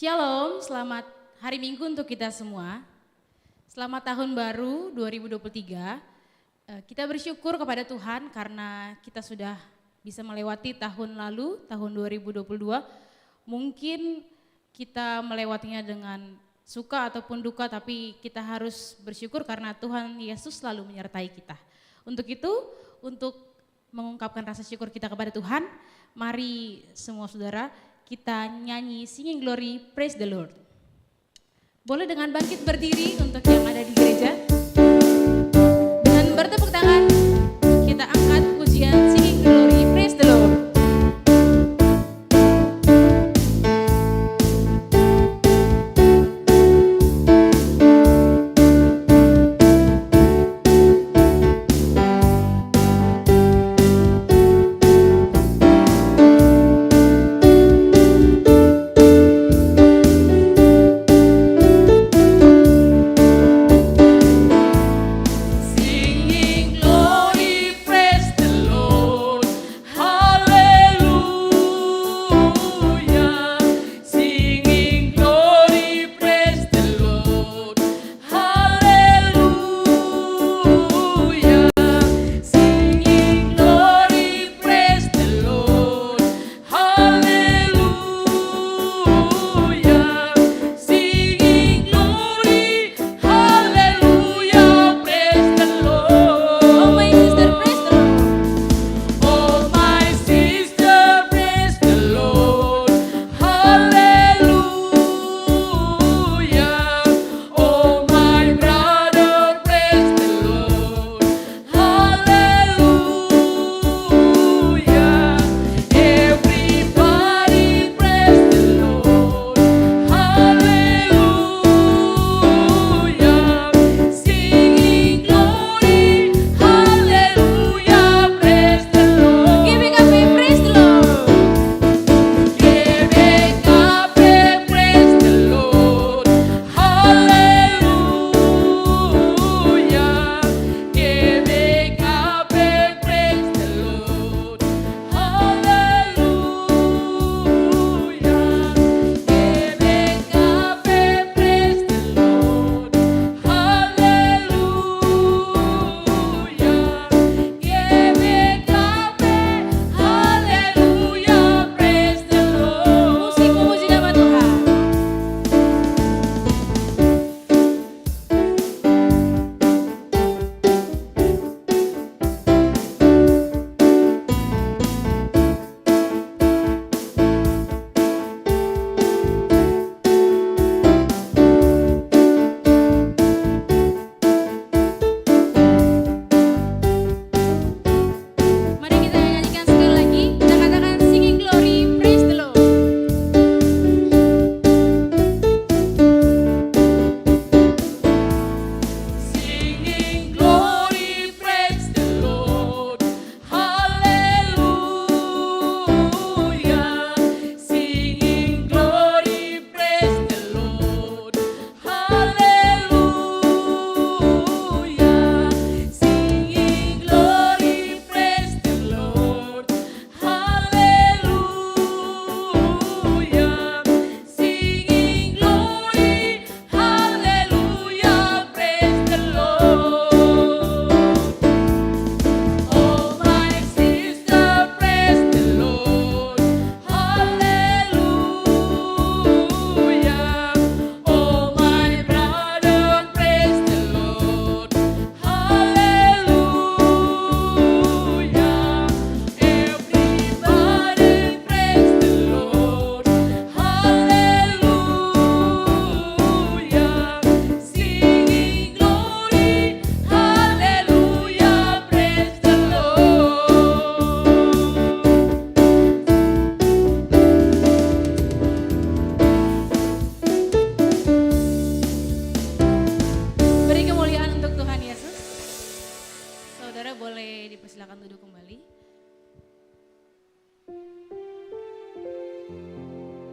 Shalom, selamat hari Minggu untuk kita semua. Selamat tahun baru 2023. Kita bersyukur kepada Tuhan karena kita sudah bisa melewati tahun lalu, tahun 2022. Mungkin kita melewatinya dengan suka ataupun duka, tapi kita harus bersyukur karena Tuhan Yesus selalu menyertai kita. Untuk itu, untuk mengungkapkan rasa syukur kita kepada Tuhan, mari semua saudara kita nyanyi Singing Glory, Praise the Lord. Boleh dengan bangkit berdiri untuk yang ada di gereja. Dan bertepuk tangan, kita angkat pujian Singing Glory, Praise the Lord.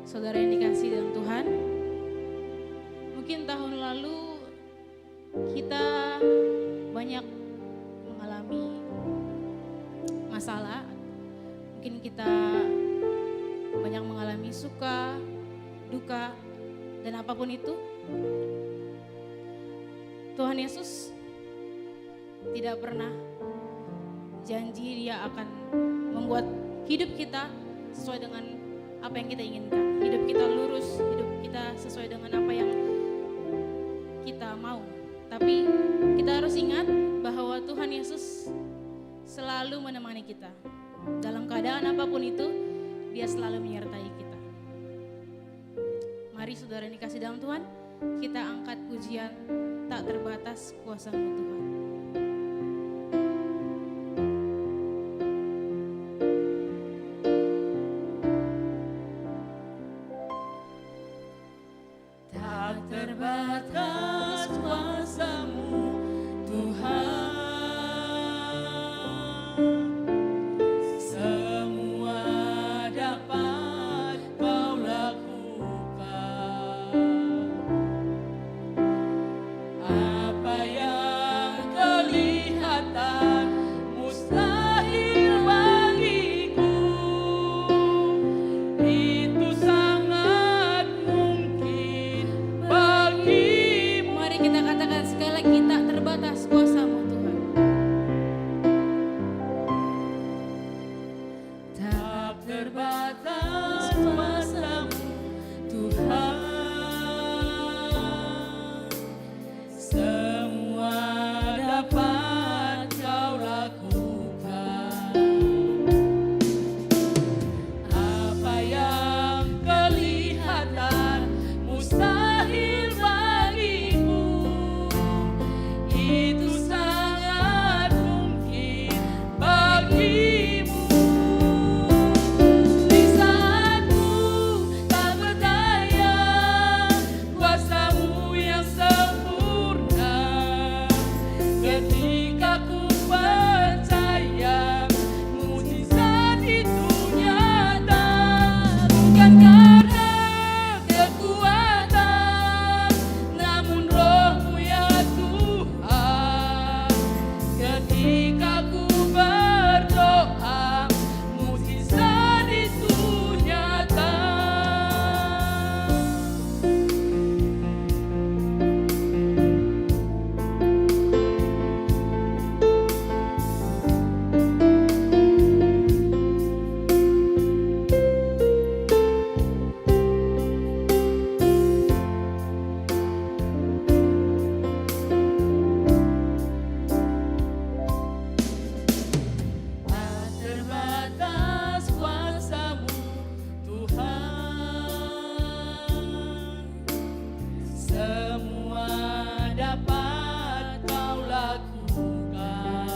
Saudara yang dikasihi dalam Tuhan, mungkin tahun lalu kita banyak mengalami masalah, mungkin kita banyak mengalami suka, duka, Dan apapun itu, Tuhan Yesus tidak pernah janji Dia akan membuat hidup kita sesuai dengan apa yang kita inginkan. Hidup kita lurus, hidup kita sesuai dengan apa yang kita mau. Tapi kita harus ingat bahwa Tuhan Yesus selalu menemani kita. Dalam keadaan apapun itu, Dia selalu menyertai kita. Mari saudara yang dikasih dalam Tuhan, kita angkat pujian tak terbatas kuasa-Mu Tuhan. Tak terbatas kuasa-Mu Tuhan, semua dapat Kau lakukan. Apa yang kelihatan mustahil bagiku, itu sangat mungkin bagimu. Mari kita katakan sekali lagi, tak terbatas kuasa-Mu Tuhan. Tak terbatas kuasa-Mu Tuhan, semua dapat Kau lakukan. Apa yang kelihatan mustahil bagimu, itu sangat mungkin bagimu. Di saat ku tak berdaya, kuasa-Mu yang sempurna. Ketika ku percaya, mujizat itu nyata. Bukan karena kekuatan, namun Roh-Mu ya Tuhan. Ketika ku berdoa, mujizat itu nyata. Tak terbatas kuasa-Mu Tuhan, semua dapat Kau lakukan.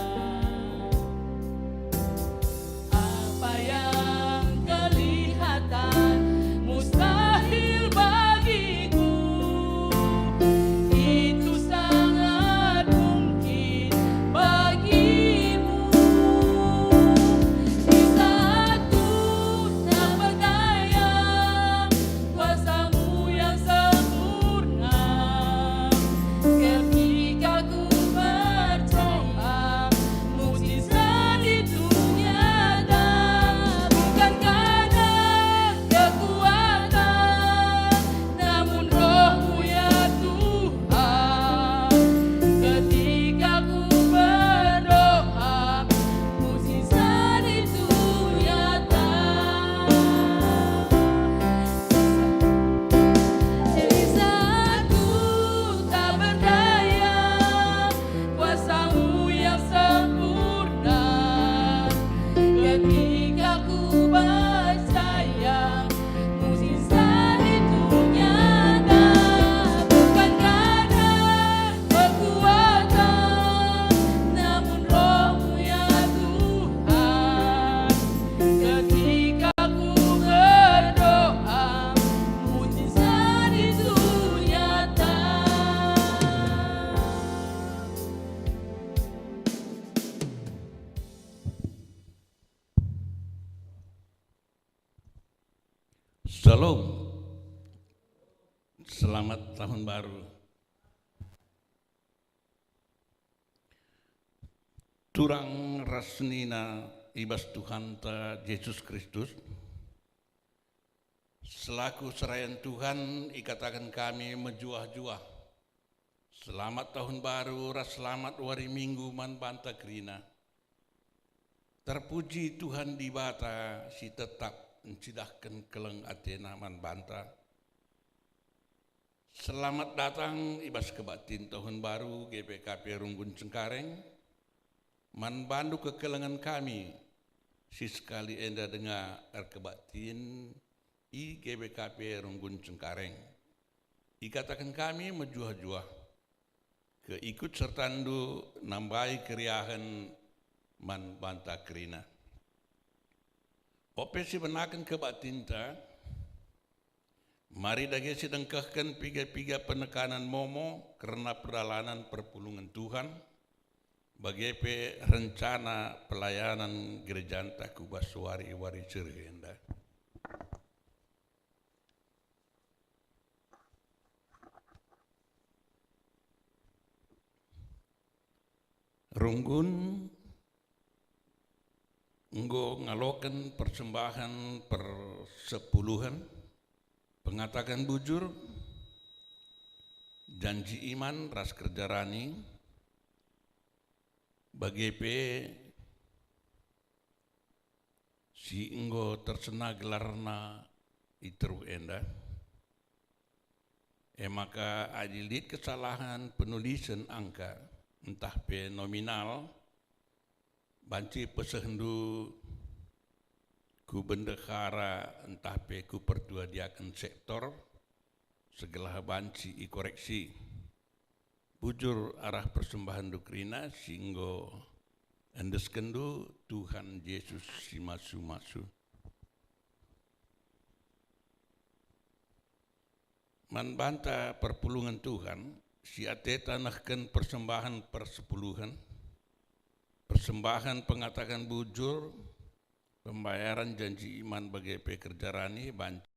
Apa yang kelihatan mustahil bagiku, itu sangat mungkin bagimu. Di saat ku tak berdaya, kuasa-Mu yang sempurna. Ketika ku berdoa, mujizat itu nyata. Bukan karena kekuatan, namun Roh-Mu ya Tuhan. Ketika ku berdoa, mujizat itu nyata. Di saat ku tak berdaya, kuasa-Mu yang sempurna. Ketika ku percaya, mujizat itu nyata. Bukan karena kekuatan, namun Roh-Mu ya Tuhan. Ketika ku berdoa, mujizat itu nyata. Shalom, selamat tahun baru. Turang rasnina ibas Tuhan ta Yesus Kristus, Selaku serayan Tuhan, ikatakan kami menjuah-juah. Selamat tahun baru, selamat hari Minggu man banta krina. Terpuji Tuhan di bata si tetap mencidahkan keleng Athena man banta. Selamat datang ibas kebatin tahun baru GPKP Runggun Cengkareng. Man bandu kekelengan kami si sekali enda dengar kebatin i GBKP Runggun Cengkareng. Ikatakan kami menjuah-juah keikut sertandu nambai keriahan man banta krina. Opesi benakan kebatinta, mari dage sedengkahkan piga-piga penekanan momo karena perjalanan perpulungan Tuhan bagi rencana pelayanan gereja Takubaswari wari cerenda. Runggun nggo ngalokan persembahan persepuluhan, pengatakan bujur, janji iman ras kerja rani, bagi si nggo tersena gelarna itru enda. Maka adilit kesalahan penulisan angka entah pe nominal banci pesehendu ku bendahara entah pe ku pertua diakan sektor segala banci i koreksi bujur arah persembahan dukrina singgo endeskendu Tuhan Yesus si masu-masu man banta perpulungan Tuhan si ate tanahkan persembahan persepuluhan, persembahan pengatakan bujur, pembayaran janji iman bagi pekerja rani, banci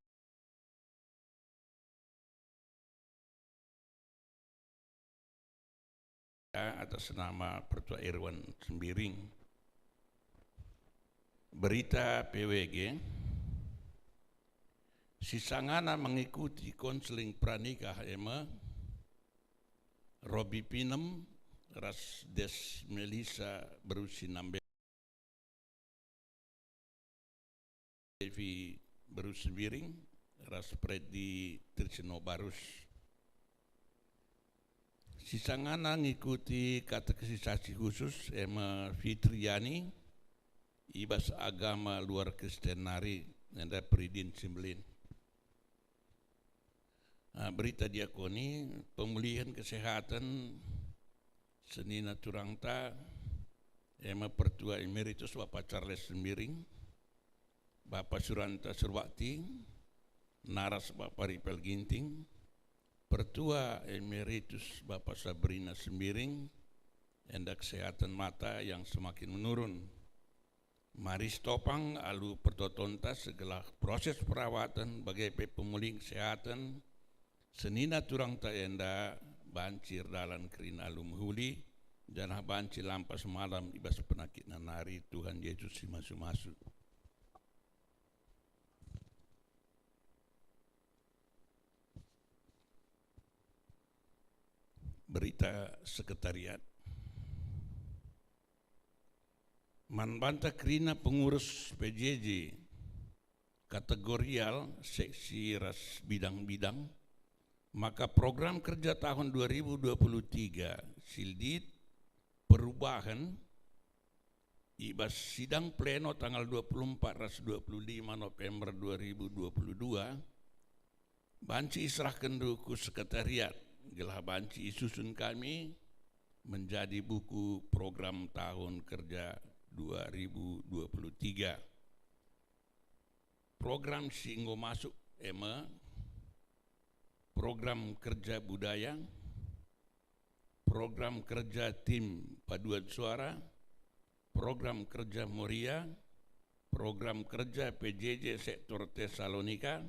atas nama Pertua Irwan Sembiring. Berita PWG, si sangana mengikuti konseling pranikah Robi Pinem, ras Des Melisa berusi nambe Devi berusi Sembiring, ras Predi Trisno Barus. Sisangana ngikuti katekisasi khusus Fitriani, ibas agama luar Kristen nari, nanda Peridin Simbelin. Berita diakoni pemulihan kesehatan Senina Turangta Pertua Emeritus Bapak Charles Sembiring, Bapak Suranta Surwakti, Naras Bapak Ripel Ginting, Pertua Emeritus Bapak Sabrina Sembiring, enda kesehatan mata yang semakin menurun. Mari stopang alu pertotontas segala proses perawatan bagi pemulihan kesehatan Senina turang ta enda bancir dalan kerin alum huli dan bancir lampas malam ibas penakit nanari Tuhan Yesus si masu-masu. Berita sekretariat. Man banta krina pengurus PJJ kategorial seksi ras bidang-bidang. Maka program kerja tahun 2023 Sildit perubahan ibas sidang pleno tanggal 24-25 November 2022 banci serahkan ku sekretariat gelah banci susun kami menjadi buku program tahun kerja 2023. Program singgo masuk program kerja budaya, program kerja tim paduan suara, program kerja Moria, program kerja PJJ sektor Tesalonika,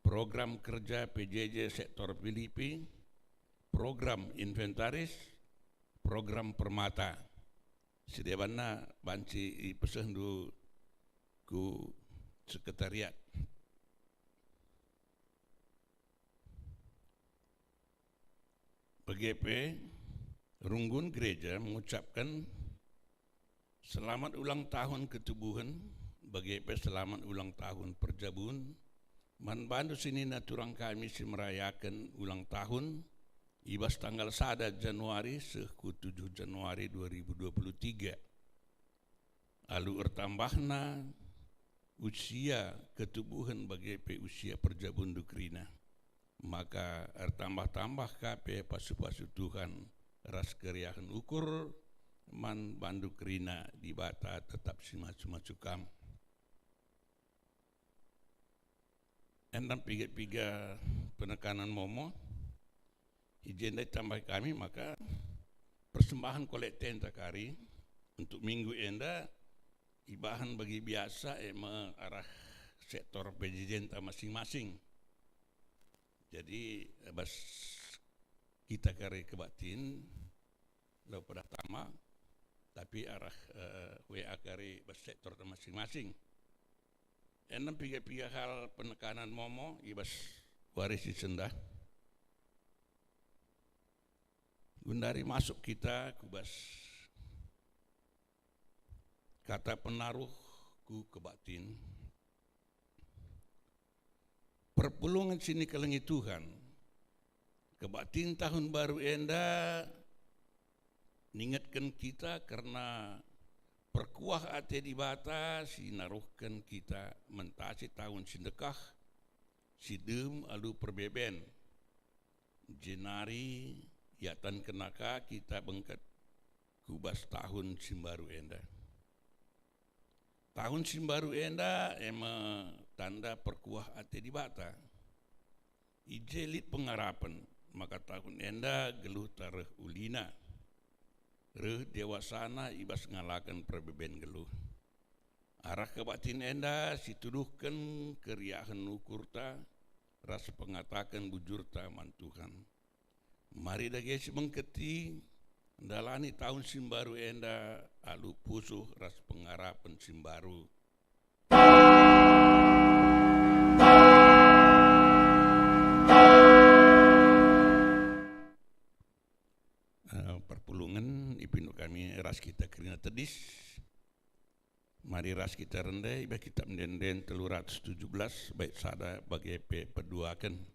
program kerja PJJ sektor Filipi, program inventaris, program permata. Sedebana banci pesendu ku sekretariat. PGP Runggun Gereja mengucapkan selamat ulang tahun ketubuhan, PGP selamat ulang tahun perjabun. Manbandu sini naturang kami si merayakan ulang tahun ibas tanggal 1 Januari seku 7 Januari 2023. Alu ertambahna usia ketubuhan PGP usia perjabun dukrina. Maka tambah-tambah KP pasu-pasu Tuhan ras keriahan ukur man banduk rina di bata tetap simacu-macu kam. Endam piga-piga penekanan momo izin tambah kami maka persembahan kolekten takari untuk minggu enda ibahan bagi biasa arah sektor PJJ masing-masing. Jadi bas kita kari kebatin lo pada tama tapi arah WA kari bas sektor masing-masing. Enam piga-piga hal penekanan momo ibas warisi sendah. Gundari masuk kita kubas kata penaruh ku kebatin. Perpulungan sini kelengi Tuhan, kebatin tahun baru enda ningatkan kita karena perkuah ate di bata sinaruhkan kita mentasi tahun sindekah sidem alu perbeben jenari yatan kenaka kita bengket kubas tahun simbaru enda. Tahun simbaru enda tanda perkuah ate di bata. Ijelit pengarapan maka tahun enda geluh tareh ulina. Reh dewasana ibas ngalakan perbeben geluh. Arah kebatin enda situduhkan keriahan ukurta rasa pengatakan bujurta man Tuhan. Mari dagesi mengketi dalani tahun simbaru enda alu pusuh ras pengarapan simbaru. Perpulungan ipinu kami ras kita kerina tedis. Mari ras kita rendah iba kita mendenden 317 baik sada bagi peduakan.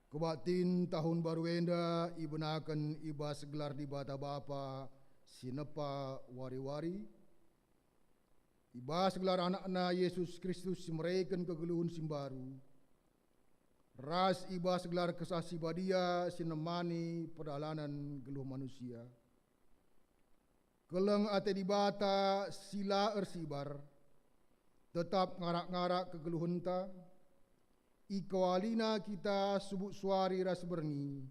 Kebatin tahun baru enda ibenakan iba segelar di bata bapa sinepa wari-wari. Iba segelar anak-anak Yesus Kristus mereken kegeluhun simbaru. Ras iba segelar kesasi badia sinemani pedalanan geluh manusia. Keleng ate di bata sila ersibar. Tetap ngarak-ngarak kegeluhunta. ikawalina kita subuk suari ras berni,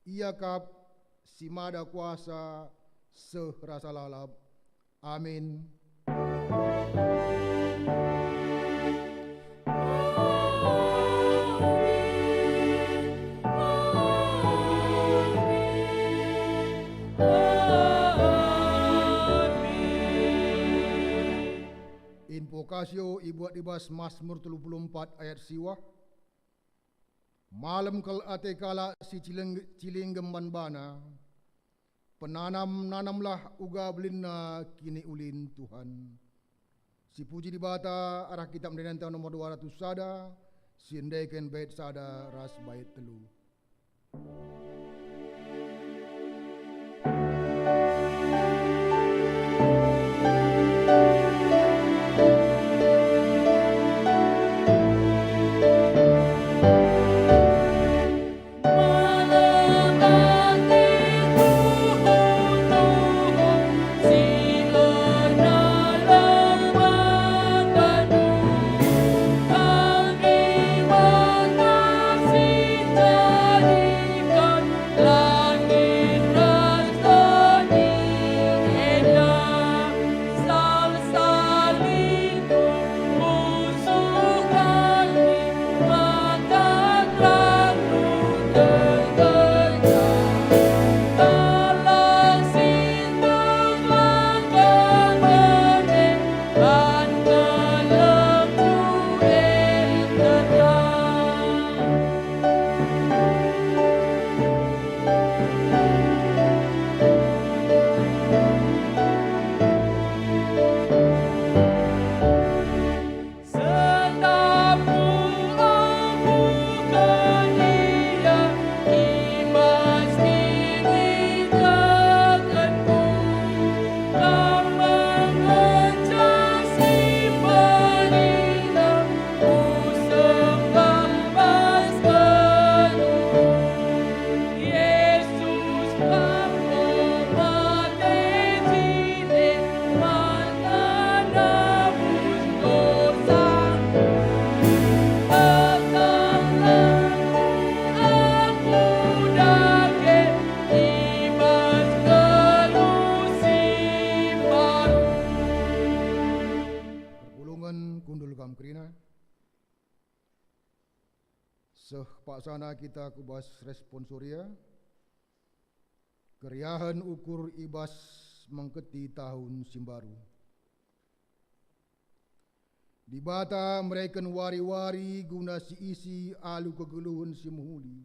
ia kap simada kuasa serasa lalap. Amin. Invokasio ibuat ibas Mazmur 34 ayat siwah. Malam kal ate kala si cilinggem bana, penanamlah uga belinna kini ulin Tuhan. Si puji di bata arah kitab mendenantau nomor 200 sada, sindaikan bait sada ras bait telu. Paksana kita kubas responsoria keriahan ukur ibas mengketi tahun simbaru. Di bata mereka wari-wari guna si isi alu kegeluhan si muhuli.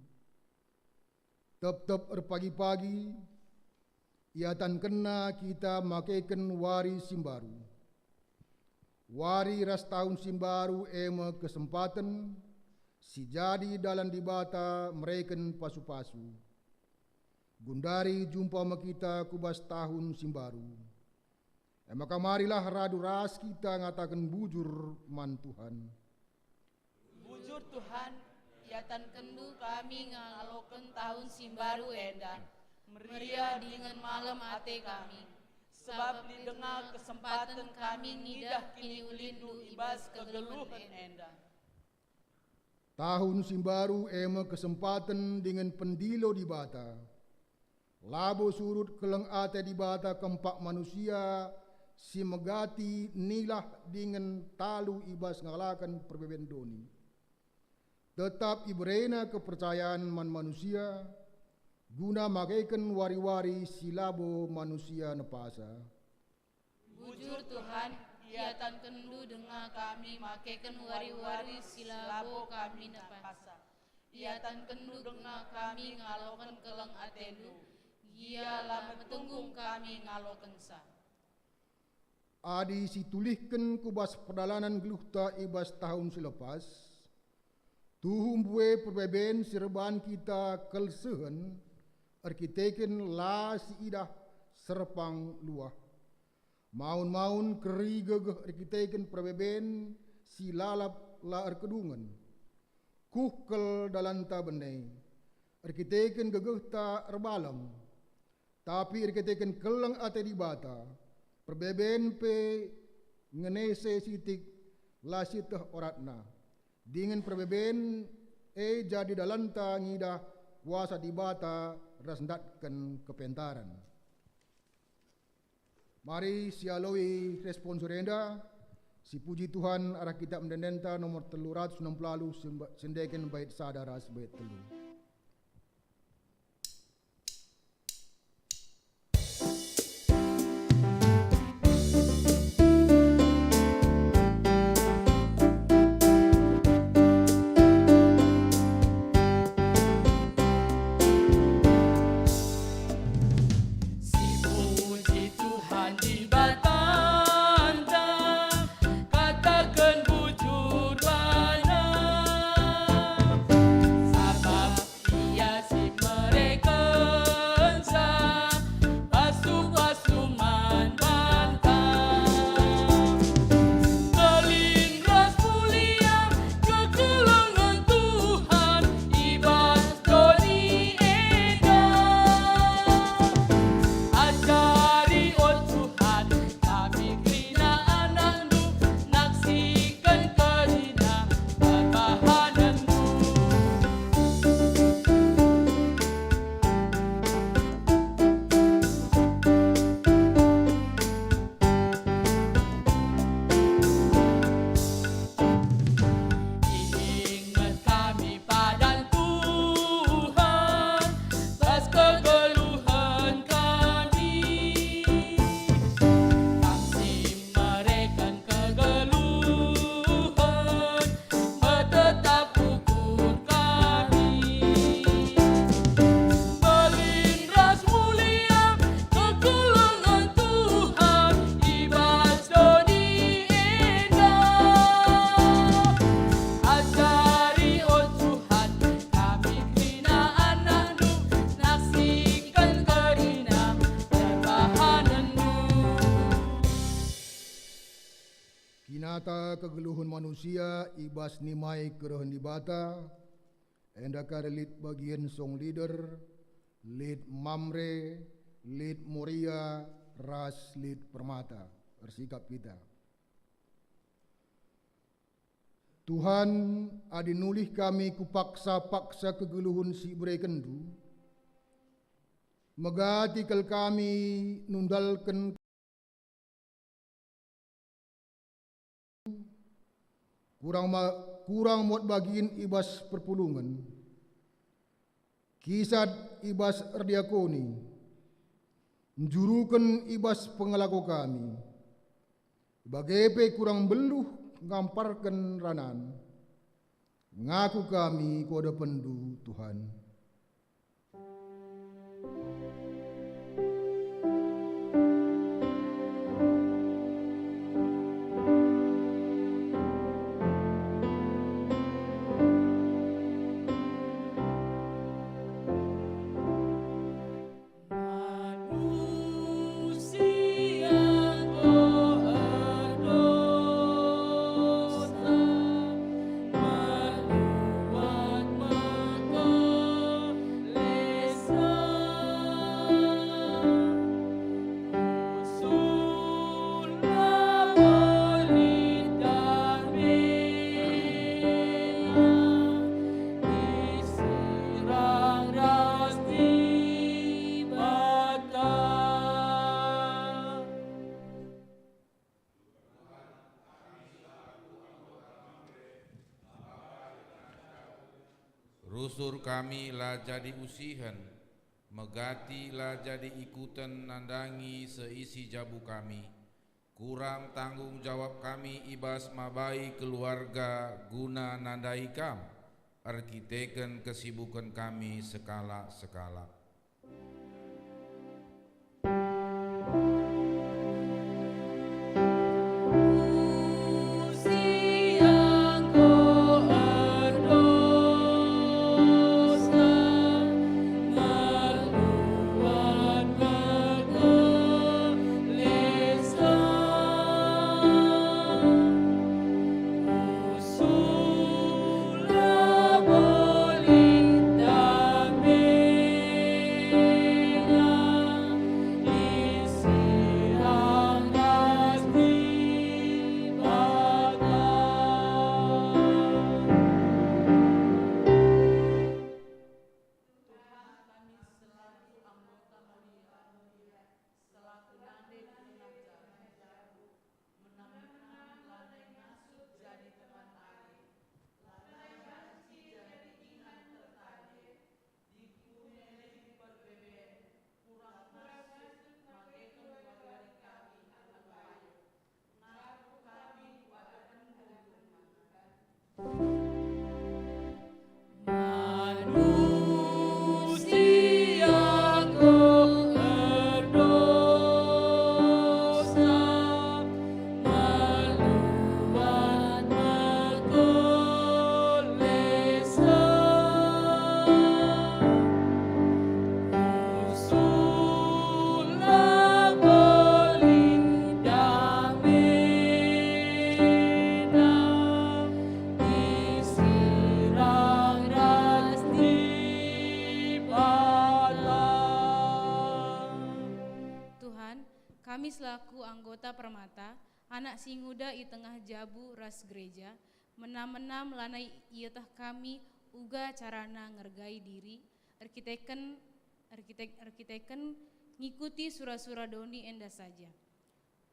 Tep-tep pagi-pagi iatan kena kita makaikan wari simbaru. Wari ras tahun simbaru ema kesempatan si jadi dalam dibata mereken pasu-pasu. Gundari jumpa sama kita kubas tahun simbaru. Maka marilah radu ras kita ngatakan bujur man Tuhan. Bujur Tuhan, iatan kendu kami ngaloken tahun simbaru enda. Meriah dengan malam ate kami. Sebab didengar kesempatan kami nidah kini ulindu ibas kegeluhan enda. Tahun simbaru ema kesempatan dengan pendilo di bata. Labo surut keleng ate di bata kempak manusia si megati nilah dengan talu ibas ngalakan perbeben doni. Tetap ibrena kepercayaan man manusia guna makaikan wari-wari si labo manusia nepasa. Bujur Tuhan, iatan kendu dengar kami makaikan wari-wari silabo kami nepasa. Iatan kendu dengar kami ngalokan keleng atendu. Ia lama tunggung kami ngalokan sa. Adi situlihkan kubas pedalanan geluhta ibas tahun selepas. Tuhumbue perbeben serban kita kelsehen. Arkiteken la si idah serpang luah. Maun-maun keri gegeh arkiteken perbeben si lalap la arkedungan. Kuhkel dalanta benai. Arkiteken gegeh ta erbalam. Tapi arkiteken keleng ate di bata. Perbeben pe ngenese sitik la siteh oratna. Dengan perbeben jadi dalanta ngidah kuasa di bata rasndatkan kepentaran. Mari sialoi responsorenda, si puji Tuhan arah kitab mendendenta nomor 360 sendekin bait sadaras bait telu. Puji Tuhan di batanta, katakan bujur bana, sabab ia si mereka pasu-pasuman bantang. Kelindas mulia kekelengan Tuhan, ibas doni ajari oh Tuhan, kami krina anakmu, naksikan kerina pertahananmu. Ingat kami pada Tuhan, tas kegeluhan kami. Kami mereka kegeluhan, bertetap ukur kami. Melindas mulia kekelengan Tuhan, ibas doni ajari oh Tuhan, kami krina anakmu, naksikan kerina pertahananmu. Kinata kegeluhun manusia ibas nimai kerohan di bata, endakar lead bagian song leader, lead Mamre, lead Moria, ras lead Permata, bersikap kita. Tuhan adinulih kami kupaksa-paksa kegeluhun si berekendu, megatikal kami nundalkan kurang muat bagiin ibas perpulungan, kisad ibas erdiakoni, menjurukan ibas pengelako kami, bagepe kurang beluh ngamparkan ranan, ngaku kami koda pendu Tuhan. Manusia berdosa, menuat mekelesa, usullah berlidah disirang ras di bata. Rusur kami lah jadi usihan, megati lah jadi ikutan nandangi seisi jabu kami. Kurang tanggung jawab kami ibas mabai keluarga guna nandai kam, arkiteken kesibukan kami sekala-sekala. Sulah boleh damai. kami selaku anggota Permata, anak singuda i tengah jabu ras gereja, menam-menam lanai ietah kami uga carana ngergai diri, arkiteken ngikuti sura-sura doni enda saja.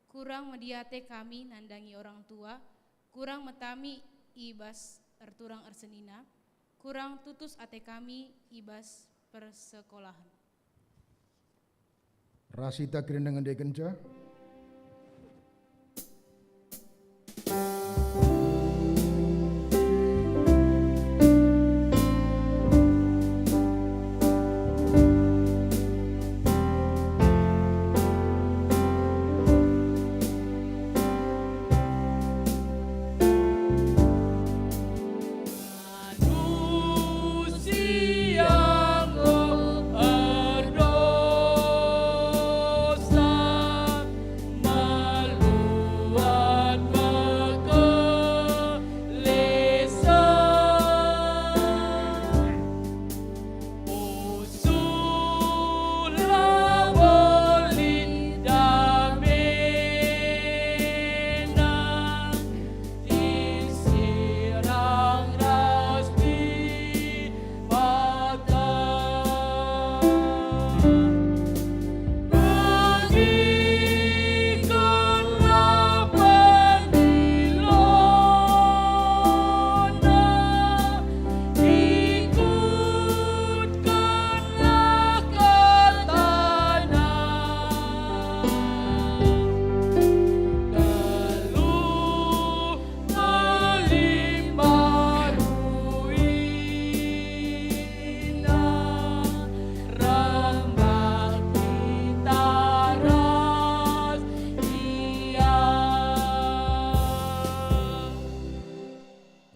Kurang mediate kami nandangi orang tua, kurang metami ibas erturang ersenina, kurang tutus ate kami ibas persekolahan. Rasita kirindangan dekenca.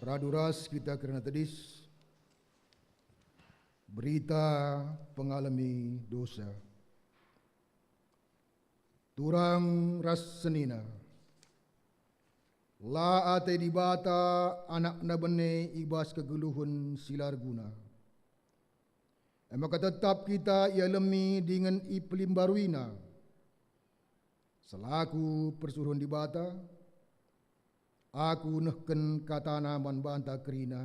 Raduras kita kerana tedis berita pengalami dosa. Turang ras senina la ate dibata anak nabene ibas kegeluhun silar guna. Maka tetap kita ia lemi dengan iplim baruina selaku persuruhan dibata. Aku nehken katana man banta kerina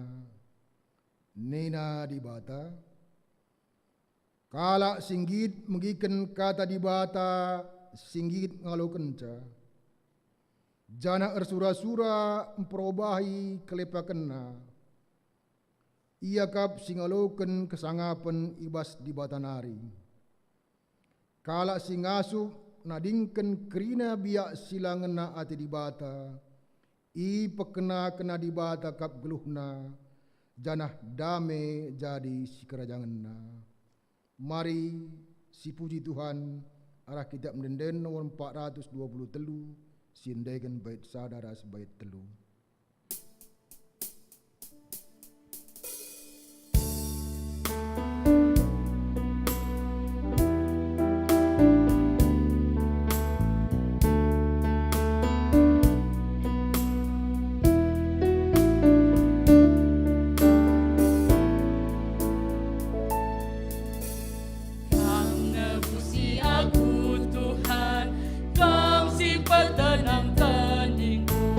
nena dibata kala singgit mengiken kata dibata singgit ngalo kenca jana ersura-sura memperobahi kelepakenna ia kap singaloken kesangapen ibas dibata nari kala singasup nadingken kerina biak silangena ati dibata I pekena kena dibata kap geluhna janah dame jadi si kerajanganna. Mari si puji Tuhan arah kitab mendenden nomor 423 sindegan bait sadara sebait telu. Tenang teningku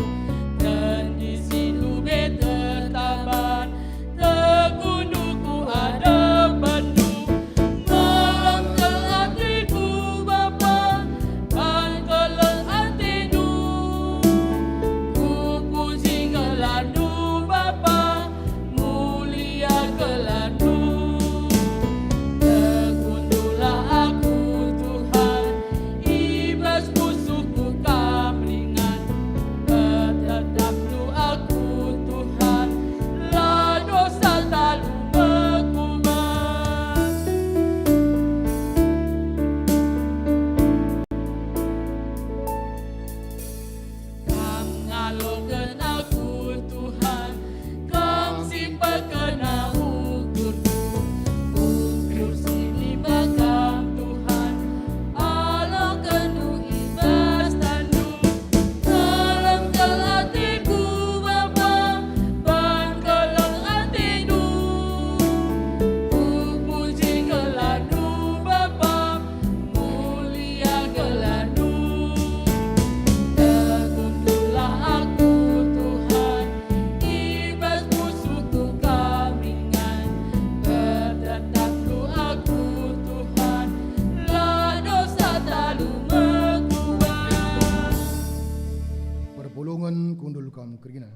kerina.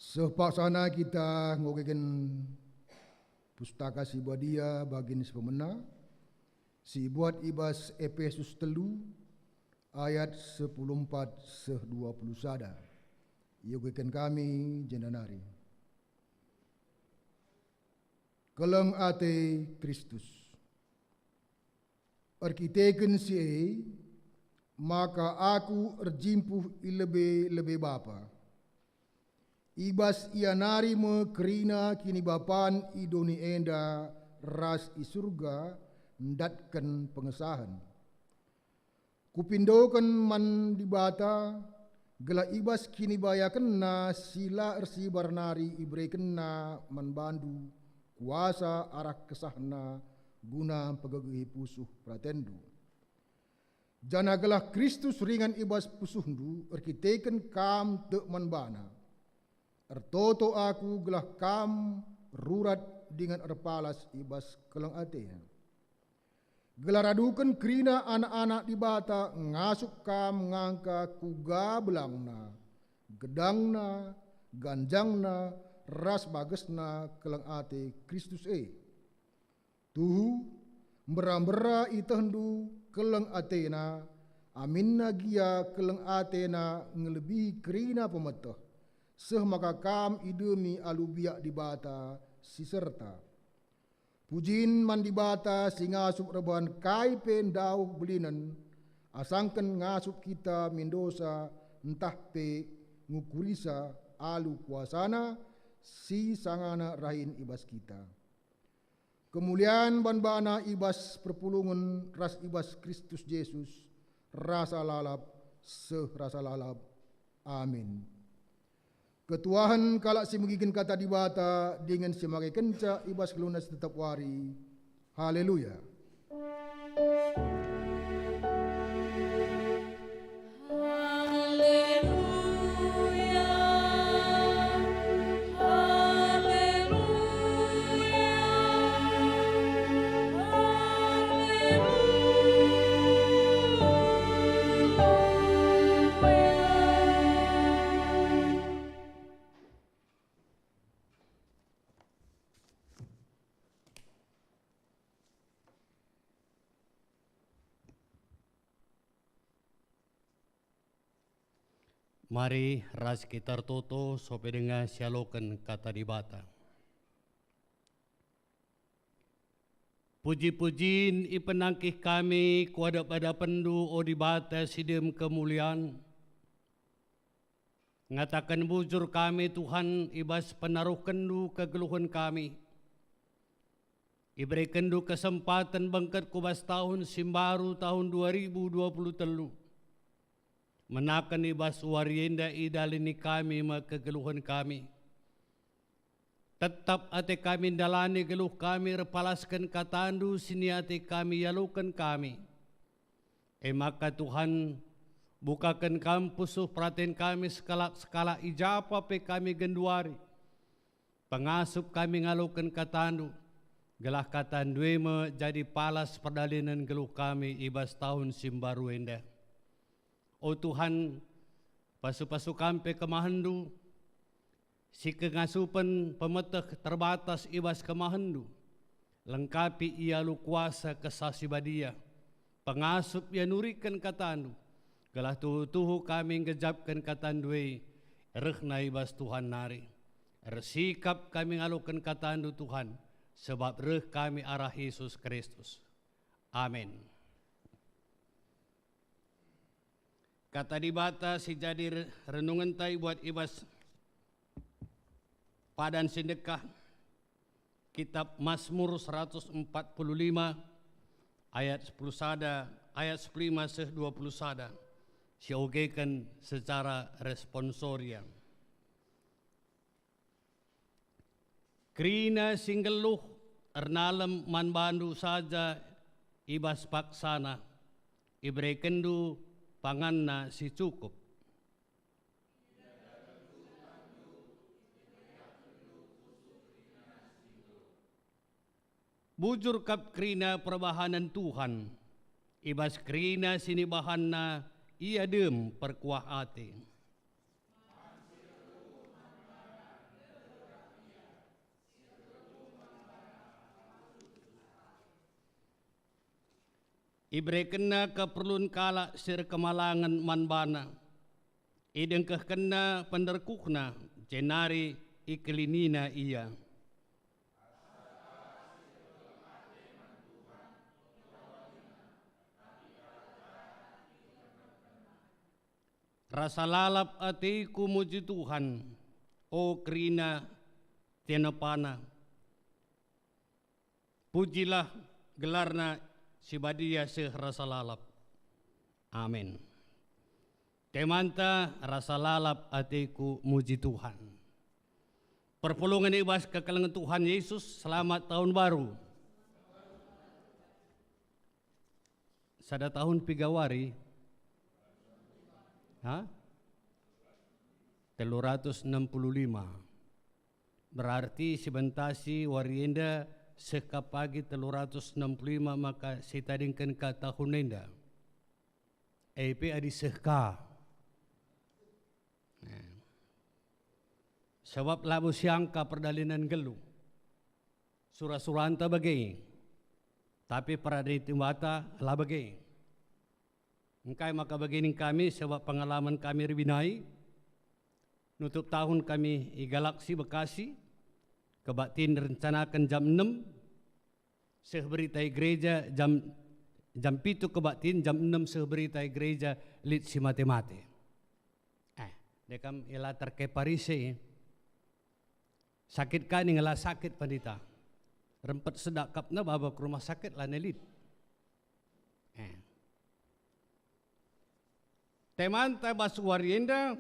Sepaksana kita ngogekan pustaka si badia bagin sepemena si buat ibas Efesus telu ayat 14 seh 20 sada. Yogekan kami jenanari. Keleng ate Kristus. Arkiteken si maka aku erjimpuh ilebe bapa. Ibas ianari me kerina kini bapan idoni enda ras i surga ndatkan pengesahan. Kupindokan man di bata gela ibas kini baya kena sila ersi barnari ibre kena man bandu kuasa arah kesahna guna pegagi pusuh pratendu. Jana gelah Kristus ringan ibas pusuhndu erkiteken kam te man bana. Ertoto aku gelah kam rurat dengan erpalas ibas keleng atea. Gelar adukan kerina anak-anak di bata ngasuk kam ngangka kuga belangna, gedangna, ganjangna, ras bagesna keleng ate Kristus Tuhu mbera-mbera itehndu keleng atena, aminna gia keleng atena ngelebihi kerina pemeteh. Seh maka kam idemi alubiak di bata si serta. Pujin man di bata si ngasup reban kai pen dauh belinen, asangken ngasup kita mindosa entah pe ngukurisa alu kuasana si sangana rahin ibas kita. Kemuliaan banbana ibas perpulungan ras ibas Kristus Yesus rasa lalap seh rasa lalap. Amin. Ketuahan kalak si megigen kata di bata dengan semakai kenca ibas kelunas tetap wari. Haleluya. Mari ras kita toto sope dengan sialokan kata di bata. Puji-pujin ipenangkih kami kuada pada pendu o di bata sidem kemuliaan. Ngatakan bujur kami Tuhan ibas penaruh kendu kegeluhan kami. Iberi kendu kesempatan bangkat kubas tahun simbaru tahun 2023. Menakan ibas warienda idalini kami ma kegeluhan kami. Tetap ate kami dalani geluh kami repalaskan katandu sini ate kami yalukan kami. Maka Tuhan bukakan kampusuh perhatian kami skala ijapa pe kami genduari. Pengasup kami ngalukan katandu. Gelah katandu me jadi palas perdalinan geluh kami ibas tahun simbaru enda. Oh Tuhan, pasu-pasu kampe kemahandu, si kengasupan pemeteh terbatas ibas kemahandu, lengkapi ia lu kuasa kesasi badia, pengasup ia nurikan katandu, gelah tuhu kami ngejapkan katandui, rehna ibas Tuhan nari, resikap kami ngalukan katandu Tuhan, sebab reh kami arah Yesus Kristus. Amin. Kata di bata si jadi renungan tai buat ibas padan sedekah kitab Mazmur 145 ayat 10 sada ayat 15 seh 20 sada siogekan secara responsorial. Krina singgeluh ernalem man bandu saja ibas paksana ibre kendu panganna si cukup. Bujur kap krina perbahanan Tuhan, ibas krina sini bahanna ia dem perkuah ate. Ibre kena keperluan kala sir kemalangan manbana. Ideng kena penderkukna jenari iklinina iya. Rasa lalap atiku muji Tuhan, o krina tianapana. Pujilah gelarna si badia seh rasa lalap. Amin. Temanta rasa lalap atiku muji Tuhan. Perpulungan ibas kekalangan Tuhan Yesus, selamat tahun baru. Sada tahun pigawari. 365. Berarti sebentasi warienda sekapagi 365 maka sitadingkan ka tahun enda. EP adi seka. Sebab labu siangka perdalinan gelu. Surah-suranta bagai. Tapi praditi timbata lah bagai. Engkai maka begini kami sebab pengalaman kami ribinai. Nutup tahun kami di Galaksi Bekasi. Kebaktiin rencanakan jam 6. Sehberita gereja jam 7 kebaktiin, jam 6 sehberita gereja lit si mate-mate. Dekam ila terkeparise. Sakit kan ngala sakit pandita. Rempet sedakapna bawa ke rumah sakit lah nelit. Temanta baswarienda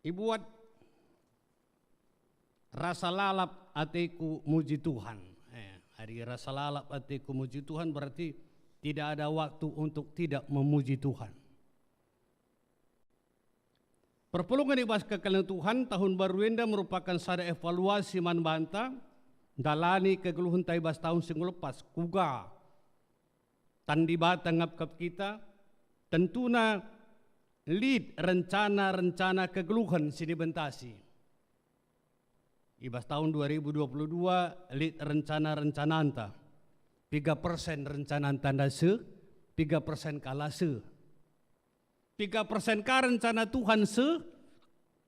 ibuat rasa lalap atiku muji Tuhan. Hari rasa lalap atiku muji Tuhan berarti tidak ada waktu untuk tidak memuji Tuhan. Perpulungan ibas kekalian Tuhan tahun baru enda merupakan sada evaluasi manbanta dalani kegeluhan taibas tahun sing lepas kuga tandi bata ngap kita. Tentuna lead rencana-rencana kegeluhan sini bentasi. Ibas tahun 2022 lead rencana-rencana anta. 3% rencana anta se, 3% kalah se. 3% ka rencana Tuhan se,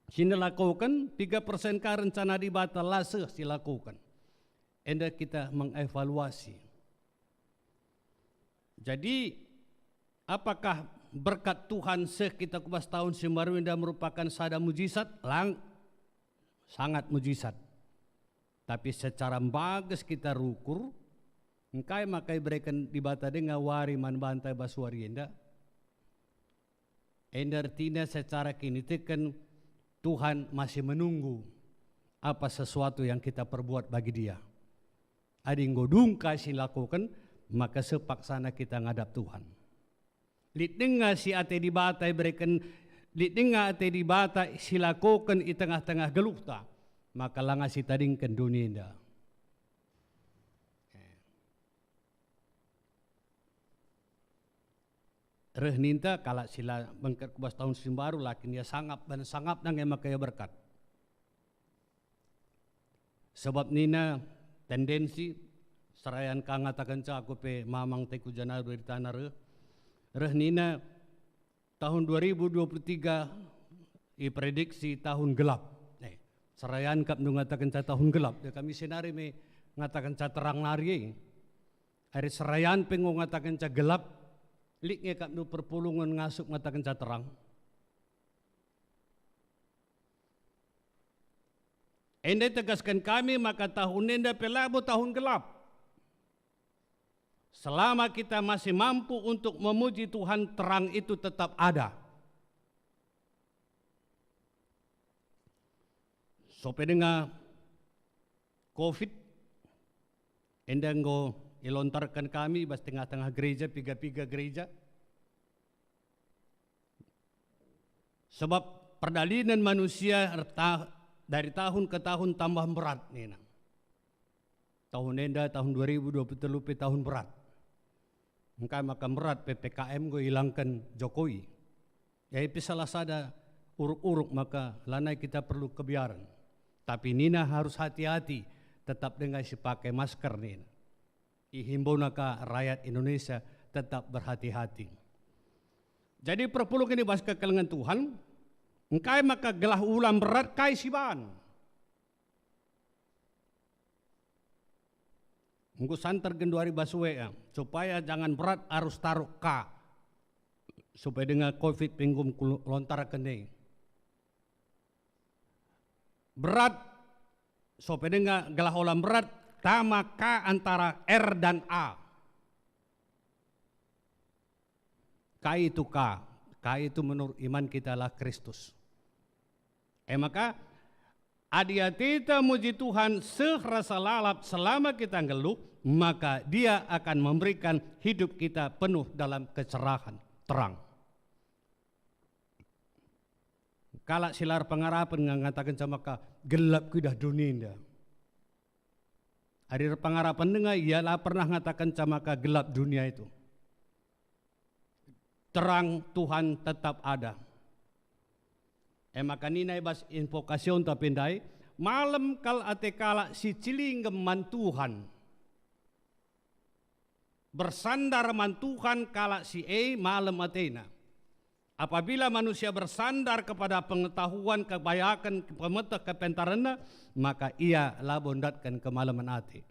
sini lakukan, 3% ka rencana di batal lah se, silakukan. Enda kita mengevaluasi. Jadi, apakah berkat Tuhan kita kubas tahun sembaru indah merupakan sada mujizat? Sangat mujizat. Tapi secara bagus kita rukur, engkai makai berikan dibata dengan wari man bantai baswari indah. Endartina secara kini tekan Tuhan masih menunggu apa sesuatu yang kita perbuat bagi dia. Adinggo dungka silakukan, maka sepaksana kita ngadap Tuhan. Litdenga si ate di bata berikan, litdenga ate di bata silakukan di tengah-tengah gelukta, maka langa si tadingkan dunia indah. Rehninta kalau sila bengkat kubas tahun simbaru lakin dia sangap dan sangap nang emak kaya berkat. Sebab nina tendensi serayan kangatakan aku pe mamang teku janaru di tanah Rehnina tahun 2023 diprediksi tahun gelap. Serayan kap mengatakan tahun gelap. Kami senari me ngatakan terang nari. Hari serayan pengu ngatakan gelap. Liknya kap nu perpulungan ngasuk ngatakan terang. Enda tegaskan kami maka tahun enda pelabu tahun gelap. Selama kita masih mampu untuk memuji Tuhan, terang itu tetap ada. Sope dengan COVID, endanggo ilontarkan kami bas tengah-tengah gereja, piga-piga gereja. Sebab perdalinan manusia dari tahun ke tahun tambah berat. Nina. Tahun enda, tahun 2023 tahun berat. Engkau maka berat PPKM gue hilangkan Jokowi. Ya itu salah sada uruk-uruk maka lanai kita perlu kebiaran. Tapi Nina harus hati-hati tetap dengan si pakai masker Nina. ihimbau naka rakyat Indonesia tetap berhati-hati. Jadi perpuluh ini bas kekelengan Tuhan, engkai maka gelah ulam berat kai siban. Engku santer genduari baswe ya, supaya jangan berat harus taruh ka, supaya dengan COVID pinggum lontar kene. Berat, supaya dengan gelah ulam berat, tama ka antara R dan A. Ka itu ka itu menurut iman kita lah Kristus. Maka adia kita muji Tuhan serasa lalap selama kita ngeluh, maka Dia akan memberikan hidup kita penuh dalam kecerahan, terang. Kalau silar pengarapan mengatakan sama ka gelap kudah dunia. Hari pengarapan dengar ialah pernah mengatakan sama ka gelap dunia itu. Terang Tuhan tetap ada. Maka nina bas invokasyon tapindai malam kal atekala si cilingem mantuhan bersandar mantuhan kala si malam atena. Apabila manusia bersandar kepada pengetahuan kebayakan pemetah kepentarana, maka ia labondatkan kemalaman ate.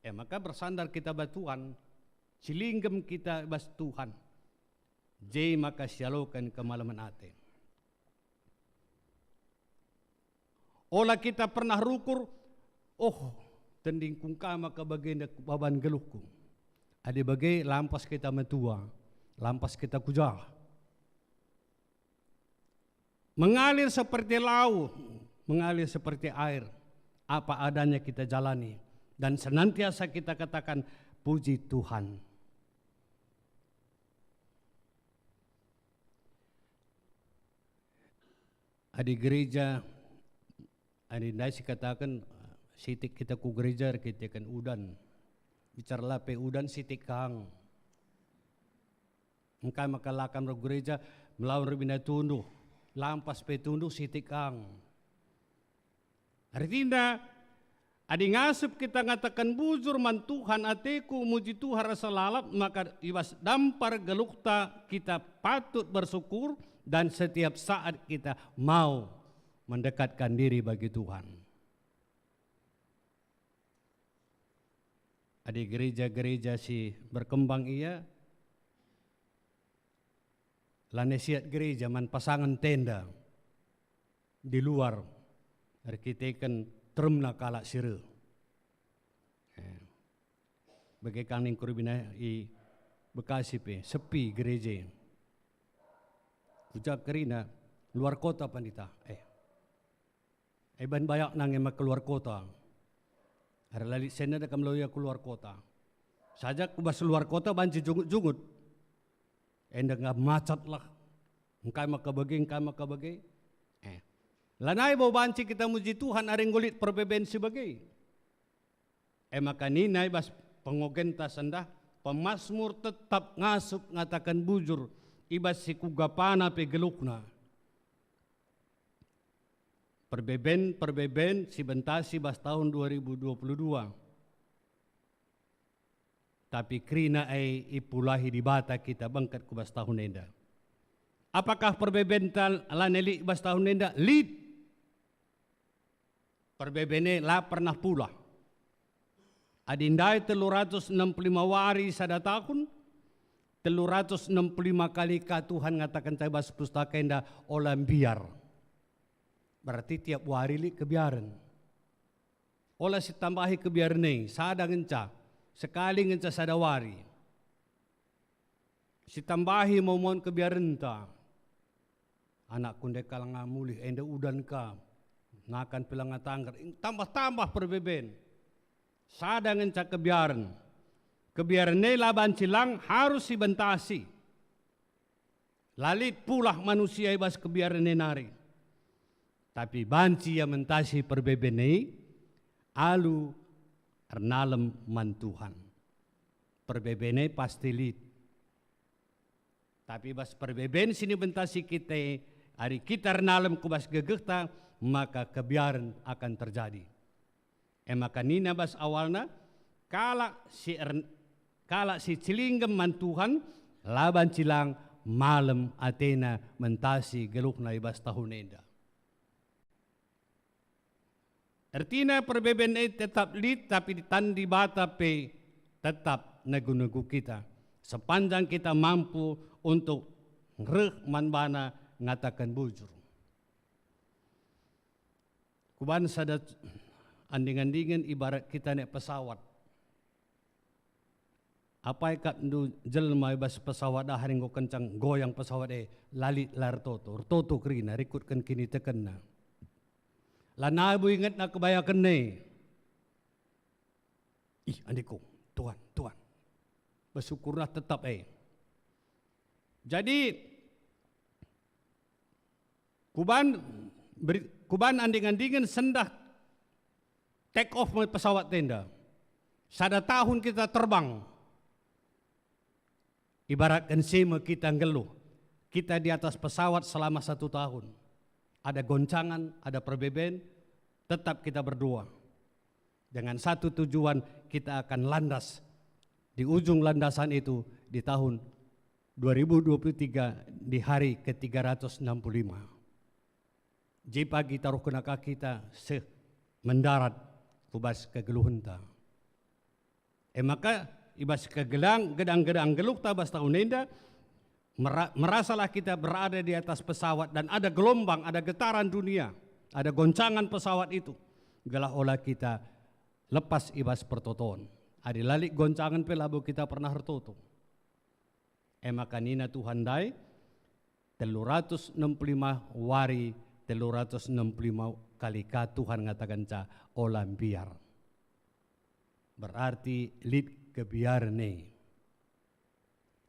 Maka bersandar kita batuan, cilinggem kita bas Tuhan. Jai maka sialokan kemalaman ate. Olah kita pernah rukur, tending kungka maka bagian baban geluhku. Ada bagai lampas kita metua, lampas kita kujah. Mengalir seperti laut, mengalir seperti air. Apa adanya kita jalani. Dan senantiasa kita katakan, puji Tuhan. Di gereja, nasi katakan sitik kita ku gereja kita kan udan. Bicara lape udan sitik kang. Engkai maka lakam ro gereja melawan rebina tunduh. Lampas pe tunduh sitik kang. Artinya adi ngasup kita ngatakan bujur man Tuhan ateku muji Tuhan rasa lalap, maka ibas dampar gelukta kita patut bersyukur. Dan setiap saat kita mau mendekatkan diri bagi Tuhan. Ada gereja-gereja si berkembang iya. Lanesiat gereja man pasangan tenda di luar. Arkiteken termna kalak sire. Bagai kaning kuribina i Bekasi pe sepi gereja. Ucap kerina luar kota pandita. Ban bayak nang emak keluar kota. Hari lali sena dah kamloya keluar kota. Saja kubas luar kota banci jungut-jungut. Enda ngap macet lah. Engkai maka bagi. Lanai bau banci kita muji Tuhan aring gulit perbeben sebagai. Maka ninai bas pengogen tasendah pemasmur tetap ngasup ngatakan bujur. Ibas si kugapana pe gelukna. Perbeben si bentasi bas tahun 2022. Tapi krina ipulahi di bata kita bangkat ku bas tahun enda. Apakah perbeben laneli bas tahun enda? Lid. Perbebene la pernah pula. Adindai 365 wari sada tahun. 365 kali Tuhan ngatakan saya bahas pustaka enda olam biar. Berarti tiap wari li kebiaran. Olah si tambahi kebiaran ni, sada ngenca. Sekali ngenca sada wari. Si tambahi mau mohon kebiaran ta. Anak kunde kalang ngamulih enda udan ka. Ngakan pilang ngatanggar. Tambah-tambah perbeben. Sada ngenca kebiaran. Kebiaran ni laban cilang harus dibentasi. Lalit pulah manusia ibas kebiaran ni nari. Tapi banci yang mentasi perbeben ni alu ernalem mantuhan. Perbeben ni pasti lit. Tapi bas perbeben sini bentasi kita hari kita ernalem kubas gegekta maka kebiaran akan terjadi. Maka nina bas awalna kala si cilinggem mantuhan laban cilang malam Athena mentasi geluh na ibas tahun enda. Artinya perbedaan ini tetap lid tapi ditandi bata pe tetap nagu-nagu kita. Sepanjang kita mampu untuk ngereh manbana ngatakan bujur. Kuban sadat anding-andingan ibarat kita naik pesawat. Apa ikat ndu jelma ibas pesawat dah haring go kencang goyang pesawat lalit lar toto krina rikutkan kini tekenna. Lana ibu ingat nak kebayakan ne. Ih adikku, Tuhan. Bersyukurlah tetap Jadi kuban anding-andingan sendah take off pesawat tenda. Sada tahun kita terbang. Ibaratkan sema kita ngeluh. Kita di atas pesawat selama 1 tahun. Ada goncangan, ada perbedaan, tetap kita berdoa. Dengan satu tujuan kita akan landas. Di ujung landasan itu di tahun 2023 di hari ke-365. Ji pagi taruh kenaka kita mendarat kubas kegeluhenta. Maka ibas kegelang gedang-gedang geluh tabas tahun enda merasalah kita berada di atas pesawat dan ada gelombang, ada getaran dunia, ada goncangan pesawat itu. Gelah olah kita lepas ibas pertoton. Ada lalik goncangan pelabu kita pernah bertoto. Maka nina Tuhan dai 365 wari 365 kali ka Tuhan ngatakan ca olam biar. Berarti lid kebiarne.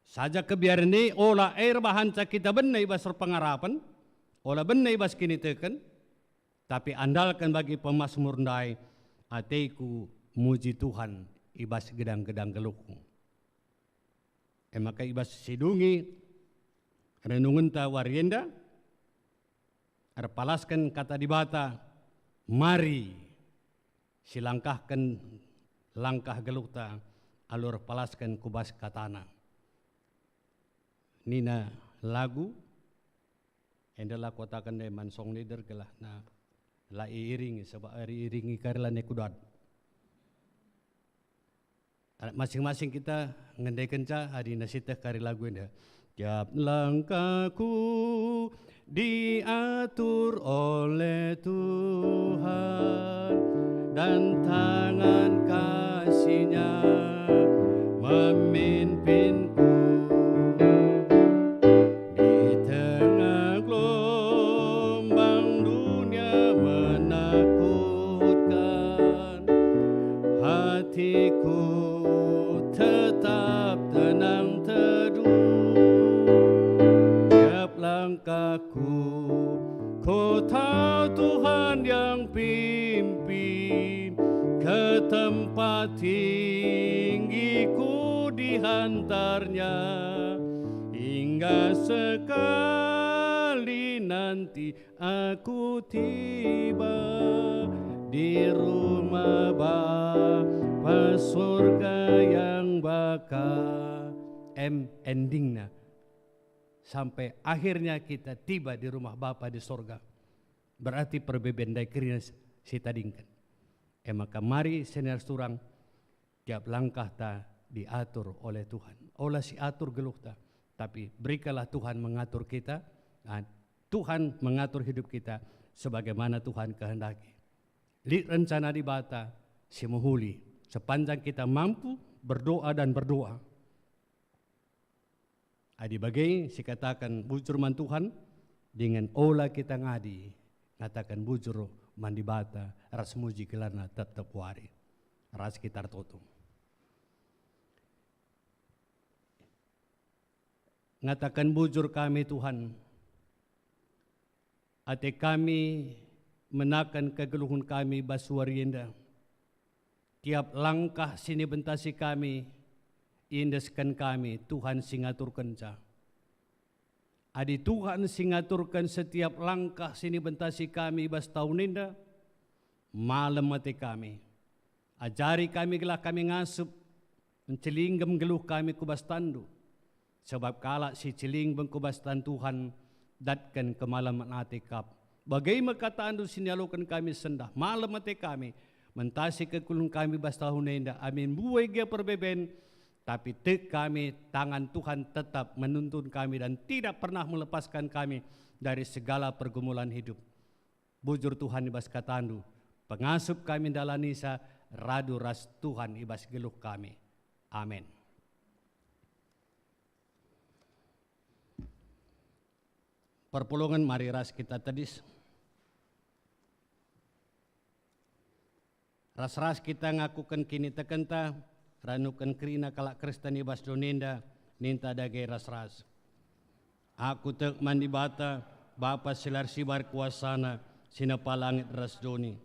Saja kebiarne olah air bahan ca kita benai bas pengarapan, olah benai bas kini teken, tapi andalkan bagi pemazmur ndai ateku muji Tuhan ibas gedang-gedang geluhku. Maka ibas sidungi renungan ta warienda arpalaskan kata dibata mari silangkahkan langkah geluhta alur palaskan kubas katana. Nina lagu endalah kotakan de mansong leader gelah na la iringi sebab iringi karla ne kudat. Masing-masing kita ngendaikan ca hari nasitah kari lagu enda. Tiap langkahku diatur oleh Tuhan dan tangan kasih-Nya memimpinku. Di tengah gelombang dunia menakutkan, hatiku tetap tenang teduh. Tiap langkahku ku tahu Tuhan yang pimpin, ke tempat tinggiku dihantarnya, hingga sekali nanti aku tiba di rumah Bapa surga yang bakal endingnya sampai akhirnya kita tiba di rumah Bapa di surga. Berarti perbedaan dari kerina si tadingkan. Maka mari senior surang tiap langkah ta diatur oleh Tuhan. Olah si atur geluh ta, tapi berikanlah Tuhan mengatur kita. Tuhan mengatur hidup kita sebagaimana Tuhan kehendaki. Li rencana di bata si muhuli sepanjang kita mampu berdoa dan berdoa. Adi bagai si katakan bujur man Tuhan dengan olah kita ngadi ngatakan bujur mandi bata ras muji kelarna tetap wari ras sekitar toto. Ngatakan bujur kami Tuhan, ate kami menakan kegeluhan kami basuarienda. Tiap langkah sini bentasi kami, indeskan kami Tuhan singaturkan ca. Adi Tuhan singaturkan setiap langkah sini bentasi kami bas tahun inda, malam mati kami. Ajari kami gelah kami ngasup, mencelinggam geluh kami kubas tandu. Sebab kalak si celing bengkubas tan Tuhan, datkan ke malam atekap. Bagaimana kata andu sinyalukan kami sendah, malam ate kami, mentasi ke kulung kami bas tahun enda, amin buai gia perbeben, tapi tek kami, tangan Tuhan tetap menuntun kami dan tidak pernah melepaskan kami dari segala pergumulan hidup. Bujur Tuhan ibas kata andu, pengasup kami dalanisa, radu ras Tuhan ibas geluh kami. Amin. Perpulungan mari ras kita tadis. Ras-ras kita ngakukan kini tekenta, ranukan krina kalak Kristen ibas donenda, ninta dage ras-ras. Aku tek mandi bata, Bapa silar sibar kuasana, sinapa langit ras doni.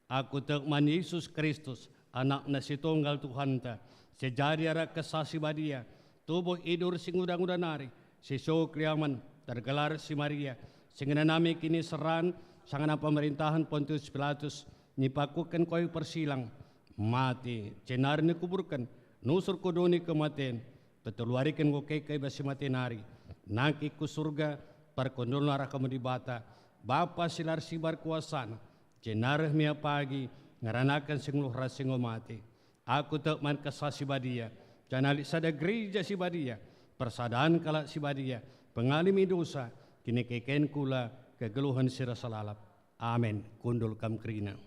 Aku tek mandi Yesus Kristus, anak na si tunggal Tuhan ta, sejadi ara kesasi badia, tubuh idur sing udang-udanari, si kriaman, tergelar si Maria, sehingga nami kini seran, sangana pemerintahan Pontius Pilatus, nipakukan koi persilang, mati, cenar ni kuburkan, nusur kodoni kematian, teteluarikan ko kay basi matinari, naki ku surga, perkondol narah kamudibata, Bapa silar sibar kuasana, cenar mia pagi, ngaranakan singluh rasingo mati, aku tak man kasasi badia, janali sada gereja si badia, persadaan kalak si badia, pengalimi dosa, kini keken kula kegeluhan sira salalap. Amin. Kundul kam krina.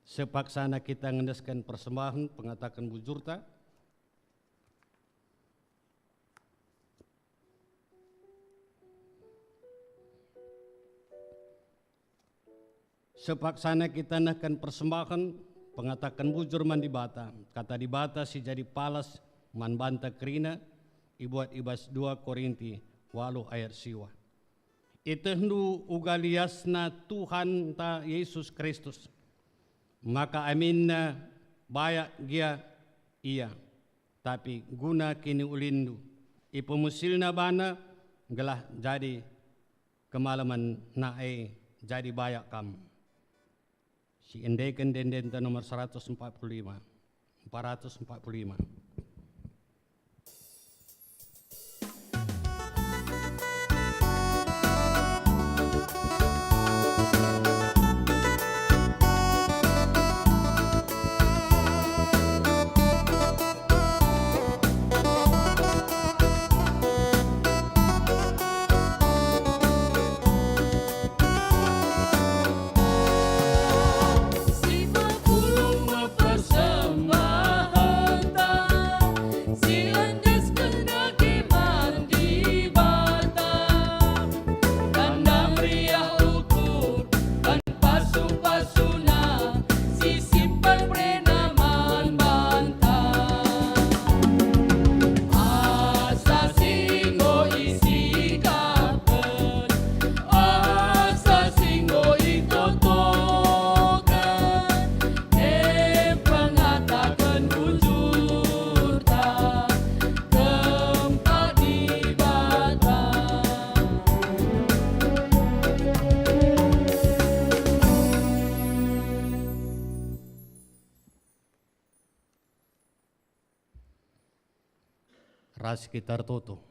Sepaksana kita ngendeskan persembahan pengatakan bujurta. Sepaksana kita nahkan persembahan pengatakan bujur mandi bata. Kata di bata si jadi palas man banta krina ibuat ibas 2 Korinti 8 ayat siwa. Itehnu ugaliasna Tuhan ta Yesus Kristus. Maka aminna bayak gia iya. Tapi guna kini ulindu. Ipemusilna bana gelah jadi kemalaman nae jadi bayak kam. Si endeken dendenta nomor 145. 445. Ras sekitar toto.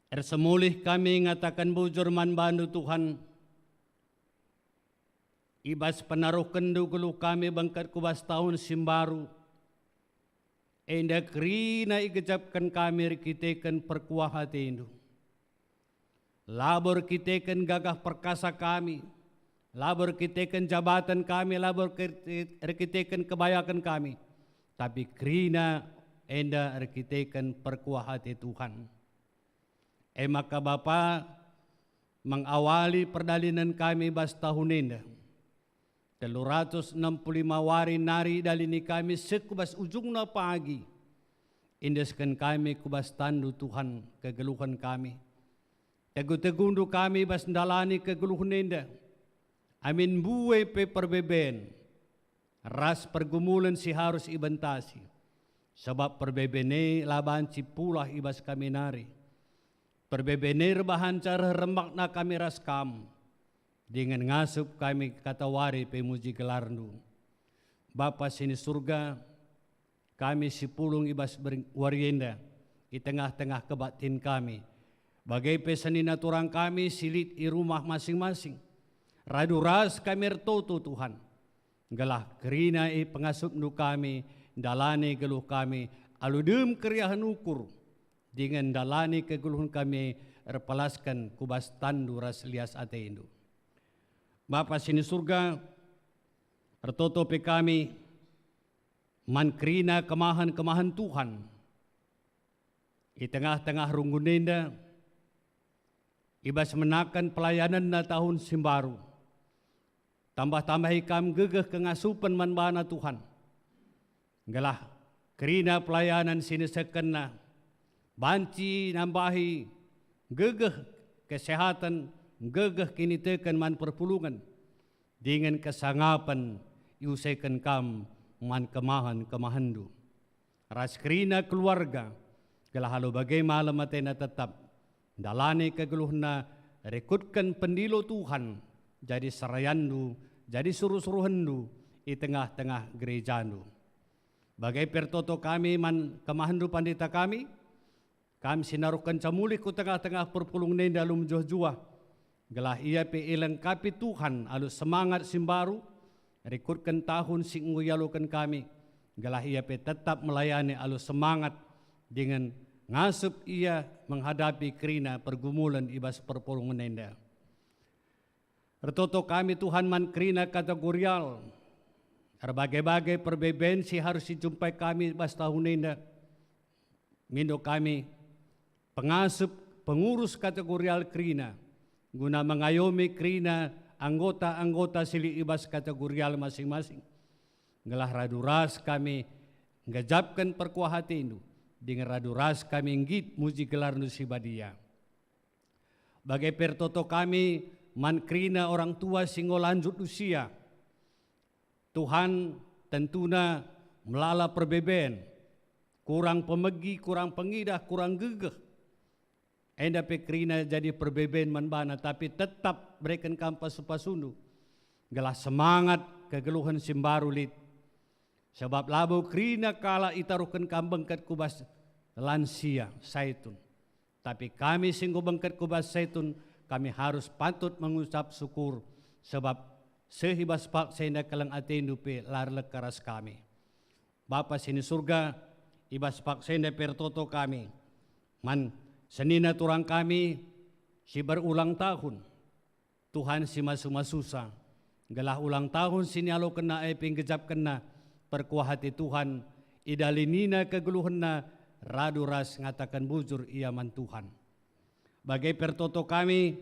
Semulih kami ngatakan bujur man bandu Tuhan. Ibas penaruh kendu gelu kami bangkat kubas tahun simbaru. Enda krina igejapkan kami rikitekan perkuah hati indu. Labor kitekan gagah perkasa kami. Labor kitekan jabatan kami, labor kitekan kebayakan kami. Tapi krina enda kitekan perkuah hati Tuhan. Maka Bapa mengawali perdalinan kami bas tahun enda. 365 wari nari dalini kami sekubas ujungna pagi. Indeskan kami kubas tandu Tuhan kegeluhan kami. Tegu-tegundu kami bas ndalani kegeluhan enda. Amin buwe pe perbeben. Ras pergumulan si harus ibentasi. Sebab perbebene laban cipulah ibas kami nari. perbebener bahan cara remakna kami raskam, dengan ngasup kami kata wari pemuji gelarnu. Bapa sini surga, kami si pulung ibas warienda, di tengah-tengah kebatin kami. Bagai pesanina turang kami silit i rumah masing-masing. Radu ras kami ertoto Tuhan. Gelah kerina i pengasup nu kami, dalane geluh kami, aludem keriahan ukur. Dengan dalane kegeluhan kami erpalaskan kubas tandu ras lias ateindu. Bapa sini surga, ertotopi kami, mankrina kemahan-kemahan Tuhan. Di tengah-tengah runggunenda, ibas menakan pelayanan na tahun simbaru. Tambah-tambah ikam gegeh kengasupan manbana Tuhan. Gelah kerina pelayanan sini sekena, banci nambahi gegeh kesehatan, gegeh kini tekan man perpulungan. Dengan kesangapan iusekan kam man kemahan-kemahandu. Ras kerina keluarga, gelah halu bagai malam matena tetap. Dalane kegeluhna rekrutkan pendilo Tuhan jadi serayandu, jadi suruh-suruhandu di tengah-tengah gerejandu. Bagai pertoto kami man kemahandu pandita kami sinarukan camulik ku tengah-tengah perpulung nenda lum juah-juah. Gelah ia pe ilengkapi Tuhan alu semangat simbaru, rekrutkan tahun sing nguyalukan kami. Gelah ia pe tetap melayani alu semangat dengan ngasup ia menghadapi kerina pergumulan ibas perpulungan nenda. Ertoto kami Tuhan man kerina kategorial. Berbagai-bagai perbebensi harus dijumpai kami ibas tahun nenda. Mindo kami pengasup pengurus kategorial kerina. Guna mengayomi kerina anggota-anggota sili ibas kategorial masing-masing. Gelah radu ras kami ngejapkan perkuah hati indu. Dengan radu ras kami nggit muji gelar nusibadia. Bagai pertoto kami mankrina orang tua singgo lanjut usia. Tuhan tentuna melala perbeben. Kurang pemegi, kurang pengidah, kurang gegeh. Enda pekrina jadi perbeben manbana tapi tetap berikan kampas supasundu. Gelah semangat kegeluhan simbaru lit. Sebab labu krina kala itarukan kambengkat kubas lansia saitun. Tapi kami singgo bengkat kubas saitun, kami harus patut mengucap syukur. Sebab sehibas pak senda kelang atendu pe larlek karas kami. Bapa sini surga, ibas pak senda pertoto kami. Man senina turang kami si berulang tahun. Tuhan si masu-masusa. Gelah ulang tahun sini alo kena pinggejap kena. Perkuah hati Tuhan, idalinina kegeluhanna, radu ras ngatakan bujur ia man Tuhan. Bagai pertoto kami,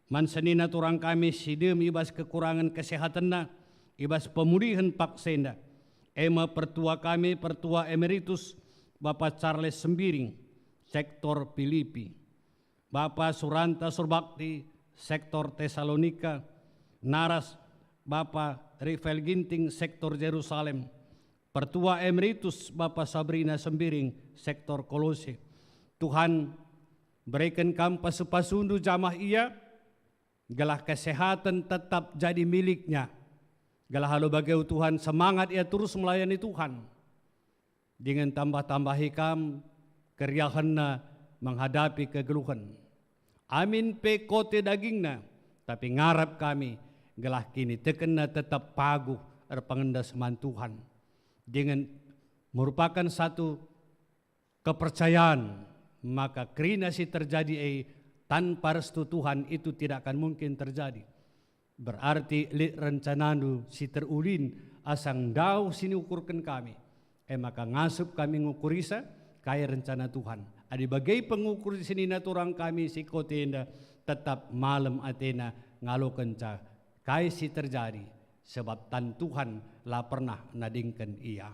man senina turang kami sidem ibas kekurangan kesehatanna, ibas pemulihan pak senda. Ema pertua kami, pertua emeritus, Bapak Charles Sembiring, sektor Filipi. Bapak Suranta Surbakti, sektor Tesalonika. Naras, Bapak Rivel Ginting, sektor Yerusalem. Pertua Emeritus Bapak Sabrina Sembiring, sektor Kolose. Tuhan berikan kampas sepasundu jamah ia, gelah kesehatan tetap jadi miliknya. Gelah halu bagau Tuhan semangat ia terus melayani Tuhan. Dengan tambah-tambah hikam keriahanna menghadapi kegeluhan. Amin pe kote dagingna, tapi ngarap kami gelah kini tekena tetap paguh erpangendas man Tuhan. Dengan merupakan satu kepercayaan, maka kerina si terjadi tanpa restu Tuhan itu tidak akan mungkin terjadi. Berarti li rencananu si terulin asang dau sini ukurkan kami. Maka ngasup kami ngukurisa kaya rencana Tuhan. Adi bagai pengukur di sini naturang kami si kotenda tetap malam atena ngalokan ca kaya si terjadi. Sebab tan Tuhan lah pernah nadingkan ia.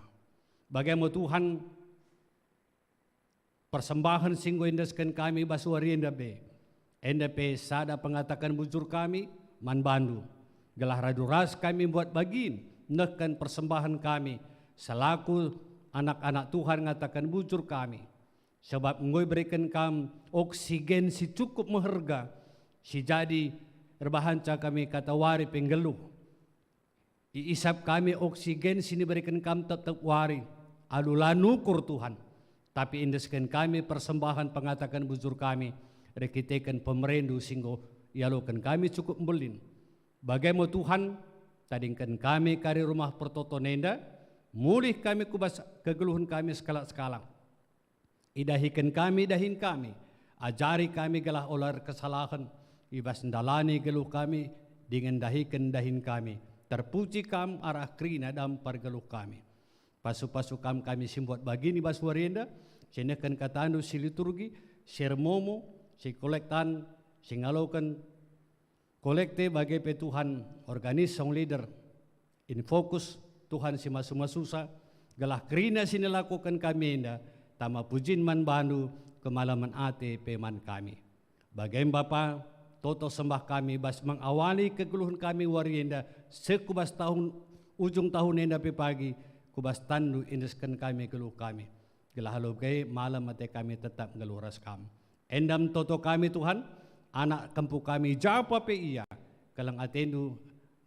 Bagaimana Tuhan persembahan singgo indaskan kami basuari endabe. Endabe sada pengatakan bujur kami man bandu. Gelah radu ras kami buat bagin. Nekan persembahan kami. Selaku anak-anak Tuhan ngatakan bujur kami. Sebab ngoi berikan kam oksigen si cukup meherga, si jadi rebahanca kami kata wari penggeluh. Iisap kami oksigen sini berikan kam tetap wari, alulah nukur Tuhan. Tapi indeskan kami persembahan pengatakan bujur kami, rekitekan pemerendu singgo yalukan kami cukup belin. Bagaimana Tuhan, tadingkan kami kari rumah pertoto nenda, mulih kami kubas kegeluhan kami sekala-sekala. Idahikan kami, dahin kami, ajari kami galah olar kesalahan, ibas ndalani geluh kami, dengan dahin kami, terpuji kam arah krina dalam pargeluh kami. Pasu-pasu kami simbuat bagini bas warienda, sinekan katandu si liturgi, si remomo, si kolektan, si ngalaukan kolekte bagi Tuhan organis song leader, in fokus Tuhan si masu-masusa, galah krina sini lakukan kami enda, tama pujin man bandu kemalaman ate peman kami. Bagaimana Bapa, toto sembah kami bas mengawali kegeluhan kami warienda sekubas tahun ujung tahun enda pe pagi kubas tandu indeskan kami geluh kami. Gelah halugai malam ate kami tetap geluh ras kam. Endam toto kami Tuhan, anak kempu kami japa pe iya, kalang atendu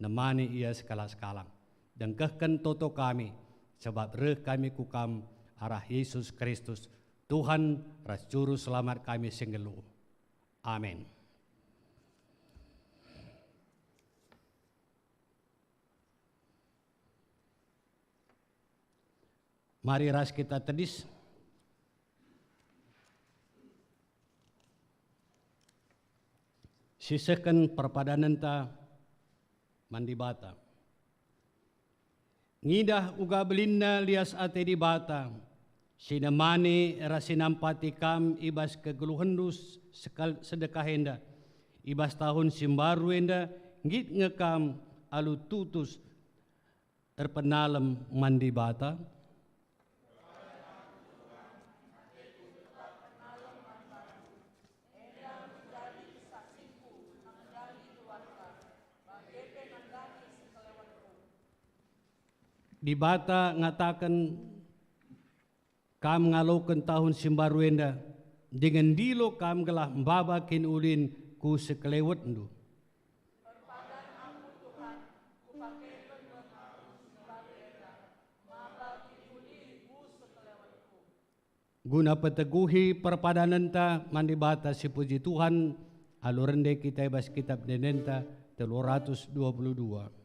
nemani iya sekala-sekala. Dengkahkan toto kami, sebab reh kami kukam arah Yesus Kristus, Tuhan ras juru selamat kami singgelu. Amin. Mari ras kita tedis. Sisakan perpadanan ta mandi bata. Ngidah uga belinda lias ate di bata. Sinamani rasinampati kam ibas kegeluhendus sedekah enda. Ibas tahun simbaru enda ngit ngekam alu tutus terpenalem mandi bata. Di bata ngatakan kam ngalokan tahun simbaru enda dengan dilo kam gelah mbabakin ulin ku sekelewet ndu. Guna peteguhi perpadanan ta mandi bata si puji Tuhan alurende kita ibas kitab denenta 322.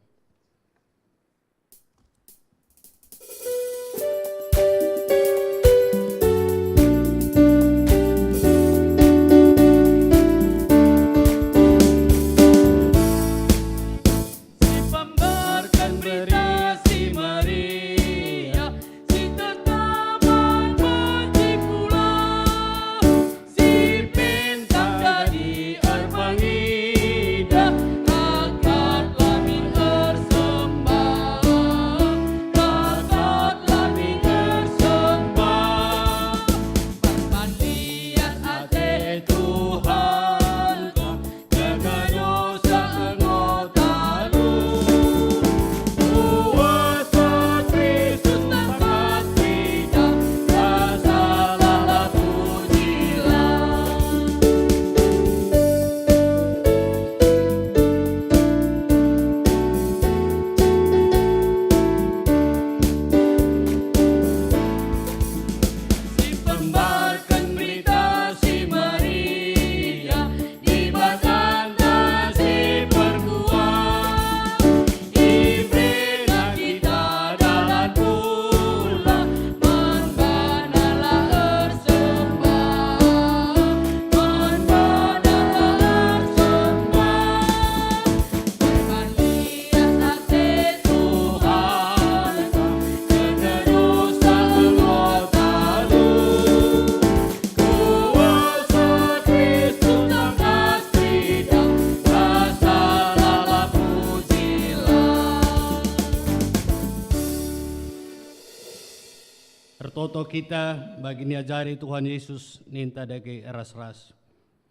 Toto kita bagi niajari Tuhan Yesus ninta dagi ras-ras.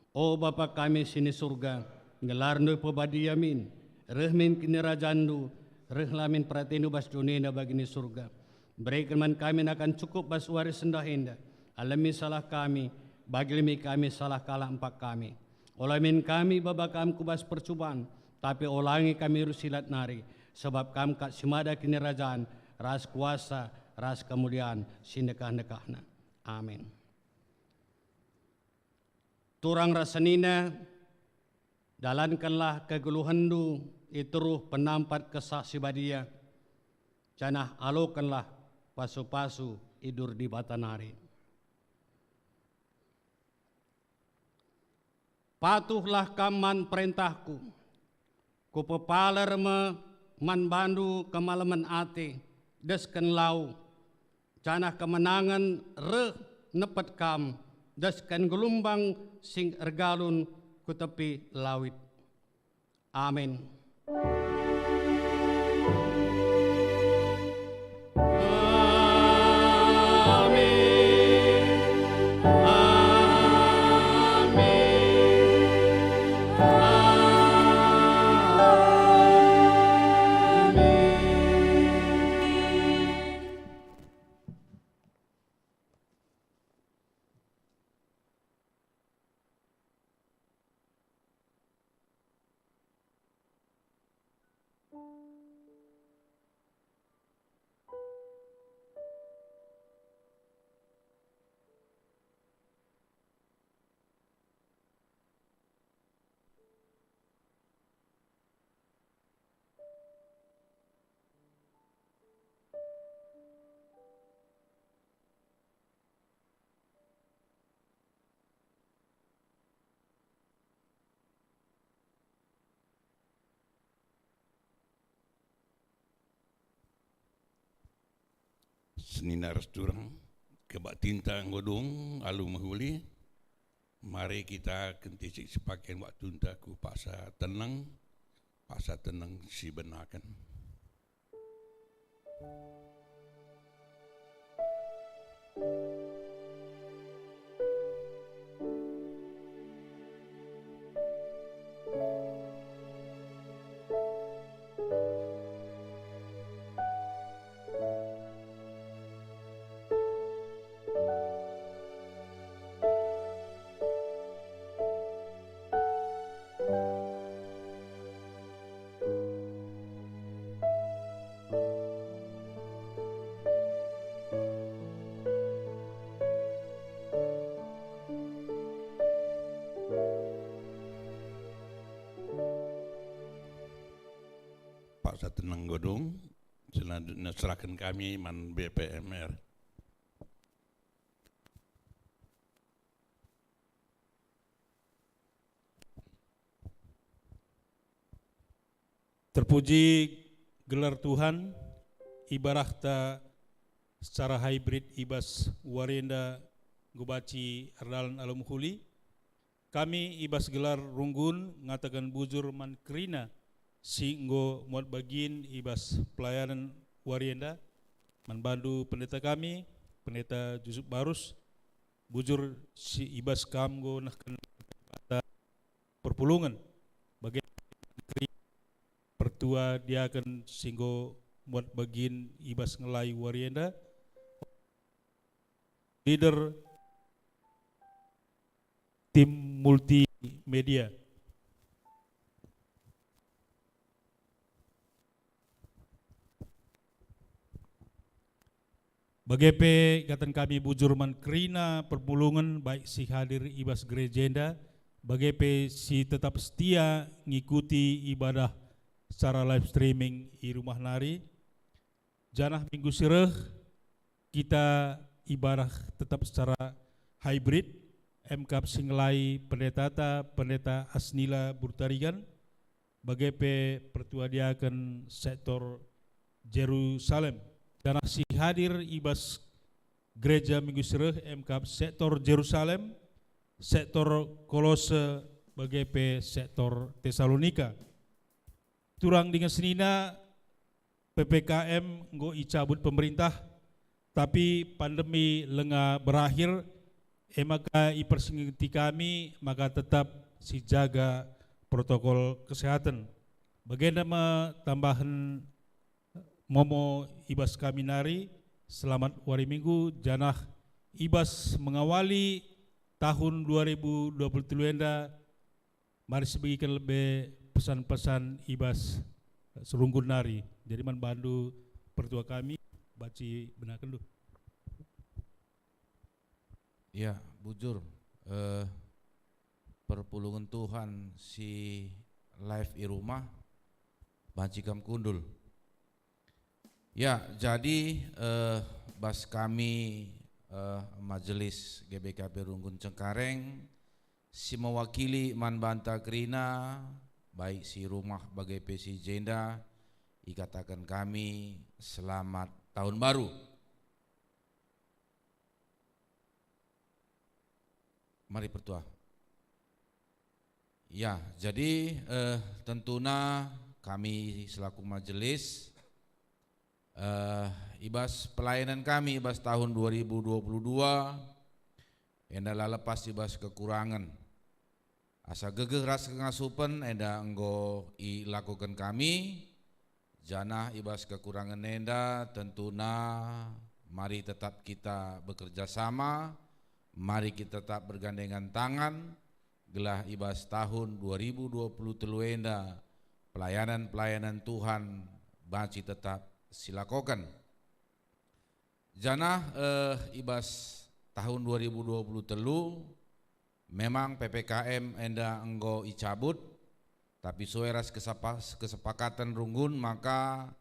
O Bapa kami sini surga, ngelarno pebadi yamin, rehmin kini rajandu, rehlamin pratenu bas dunia bagi ni surga. Berikan man kami akan cukup bas waris sendah indah, alami salah kami, bagilimi kami salah kalah empat kami. Olamin kami babakam kubas percubaan, tapi ulangi kami rusilat nari, sebab kam kat simada kinirajaan, ras kuasa, ras kemuliaan, sindekah-nekahna. Amin. Turang rasanina, dalankanlah kegeluhandu, ituruh penampat kesaksi badia, janah alokanlah pasu-pasu idur di batanari. Patuhlah kaman perintahku, ku pepaler man bandu kemalaman ate, desken lau, janah kemenangan re nepet kam, desken gelombang sing ergalun ku tepi lawit. Amin. Senina resturang kebak tinta ngodong alu mahuli. Mari kita kentisik sepakai waktu ku paksa tenang si benakan. Paksa tenang godong, selanjutnya serahkan kami man BPMR. Terpuji gelar Tuhan, ibarat secara hybrid ibas Warienda Gubaci Ardalan Alumhuli. Kami ibas gelar runggun ngatakan bujur man kerina singgo muat bagin ibas pelayanan Warienda manbandu pendeta kami, pendeta Yusuf Barus, bujur si ibas kamgo nahkan perpulungan bagian pertua dia akan singgo muat bagin ibas ngelai Warienda, leader tim multimedia. Bagepe katan kami bujurman kerina perpulungan baik si hadir ibas gerejenda, bagepe si tetap setia ngikuti ibadah secara live streaming di rumah nari. Janah minggu sireh kita ibadah tetap secara hybrid. MKAP Singlai pendeta Asnila Burtarigan, bagepe pertua diakan sektor Jerusalem. Dan si hadir ibas gereja minggu sireh MKAP sektor Jerusalem, sektor Kolose, bagepe sektor Tesalonika. Turang dengan senina PPKM nggo icabut pemerintah, tapi pandemi lengah berakhir, maka ipersengiti kami maka tetap si jaga protokol kesehatan. Bagaimana tambahan momo ibas kami nari, selamat wari minggu, janah ibas mengawali tahun 2023 enda, mari sebagikan lebih pesan-pesan ibas serunggun nari. Jadi man bandu pertua kami baci benakan dulu. Ya, bujur perpulungan Tuhan si live di rumah bancikam kundul. Ya, jadi bas kami majelis GBKP Runggun Cengkareng si mewakili Man Banta Krina baik si rumah bagai PC Jenda ikatakan kami selamat tahun baru. Mari pertua. Ya, jadi tentunya kami selaku majelis ibas pelayanan kami ibas tahun 2022 enda lepas ibas kekurangan. Asa gegeh ras ngasupen enda enggo ilakukan kami janah ibas kekurangan enda tentunya mari tetap kita bekerja sama. Mari kita tetap bergandengan tangan gelah ibas tahun 2023 enda pelayanan-pelayanan Tuhan baci tetap silakokan. Janah ibas tahun 2023 memang PPKM enda enggo icabut tapi sueras kesepakatan Runggun maka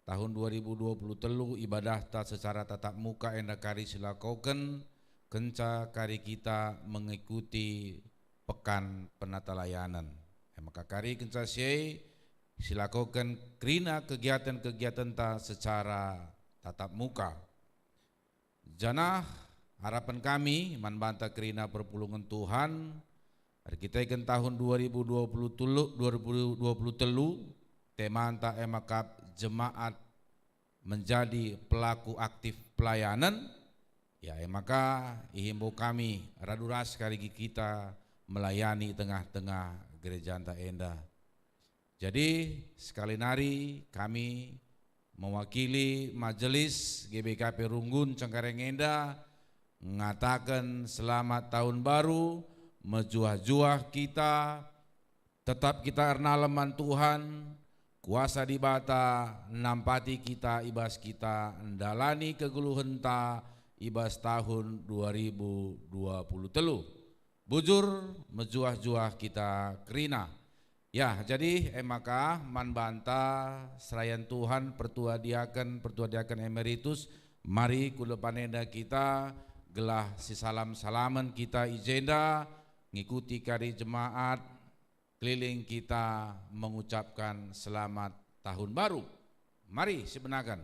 tahun 2023 ibadah secara tatap muka enda kari silakokan kenca kari kita mengikuti pekan penata layanan. Maka kari kenca silakokan krina kegiatan-kegiatan ta secara tatap muka. Janah harapan kami Man Banta Krina perpulungan Tuhan hari kita ikan tahun 2023 temanta emakap jemaat menjadi pelaku aktif pelayanan. Ya, maka ihimbau kami raduras kari kita melayani tengah-tengah gereja anta enda. Jadi sekali nari kami mewakili majelis GBKP Runggun Cengkareng Enda mengatakan selamat tahun baru, mejuah-juah kita, tetap kita ernaleman Tuhan, kuasa di bata nampati kita ibas kita ndalani keguluhan ta ibas tahun 2023. Bujur mejuah-juah kita krina. Ya, jadi maka Man Banta serayan Tuhan pertua diaken emeritus mari kula panenda kita gelah si salam-salaman kita ijenda ngikuti kari jemaat keliling kita mengucapkan selamat tahun baru. Mari sebenarkan.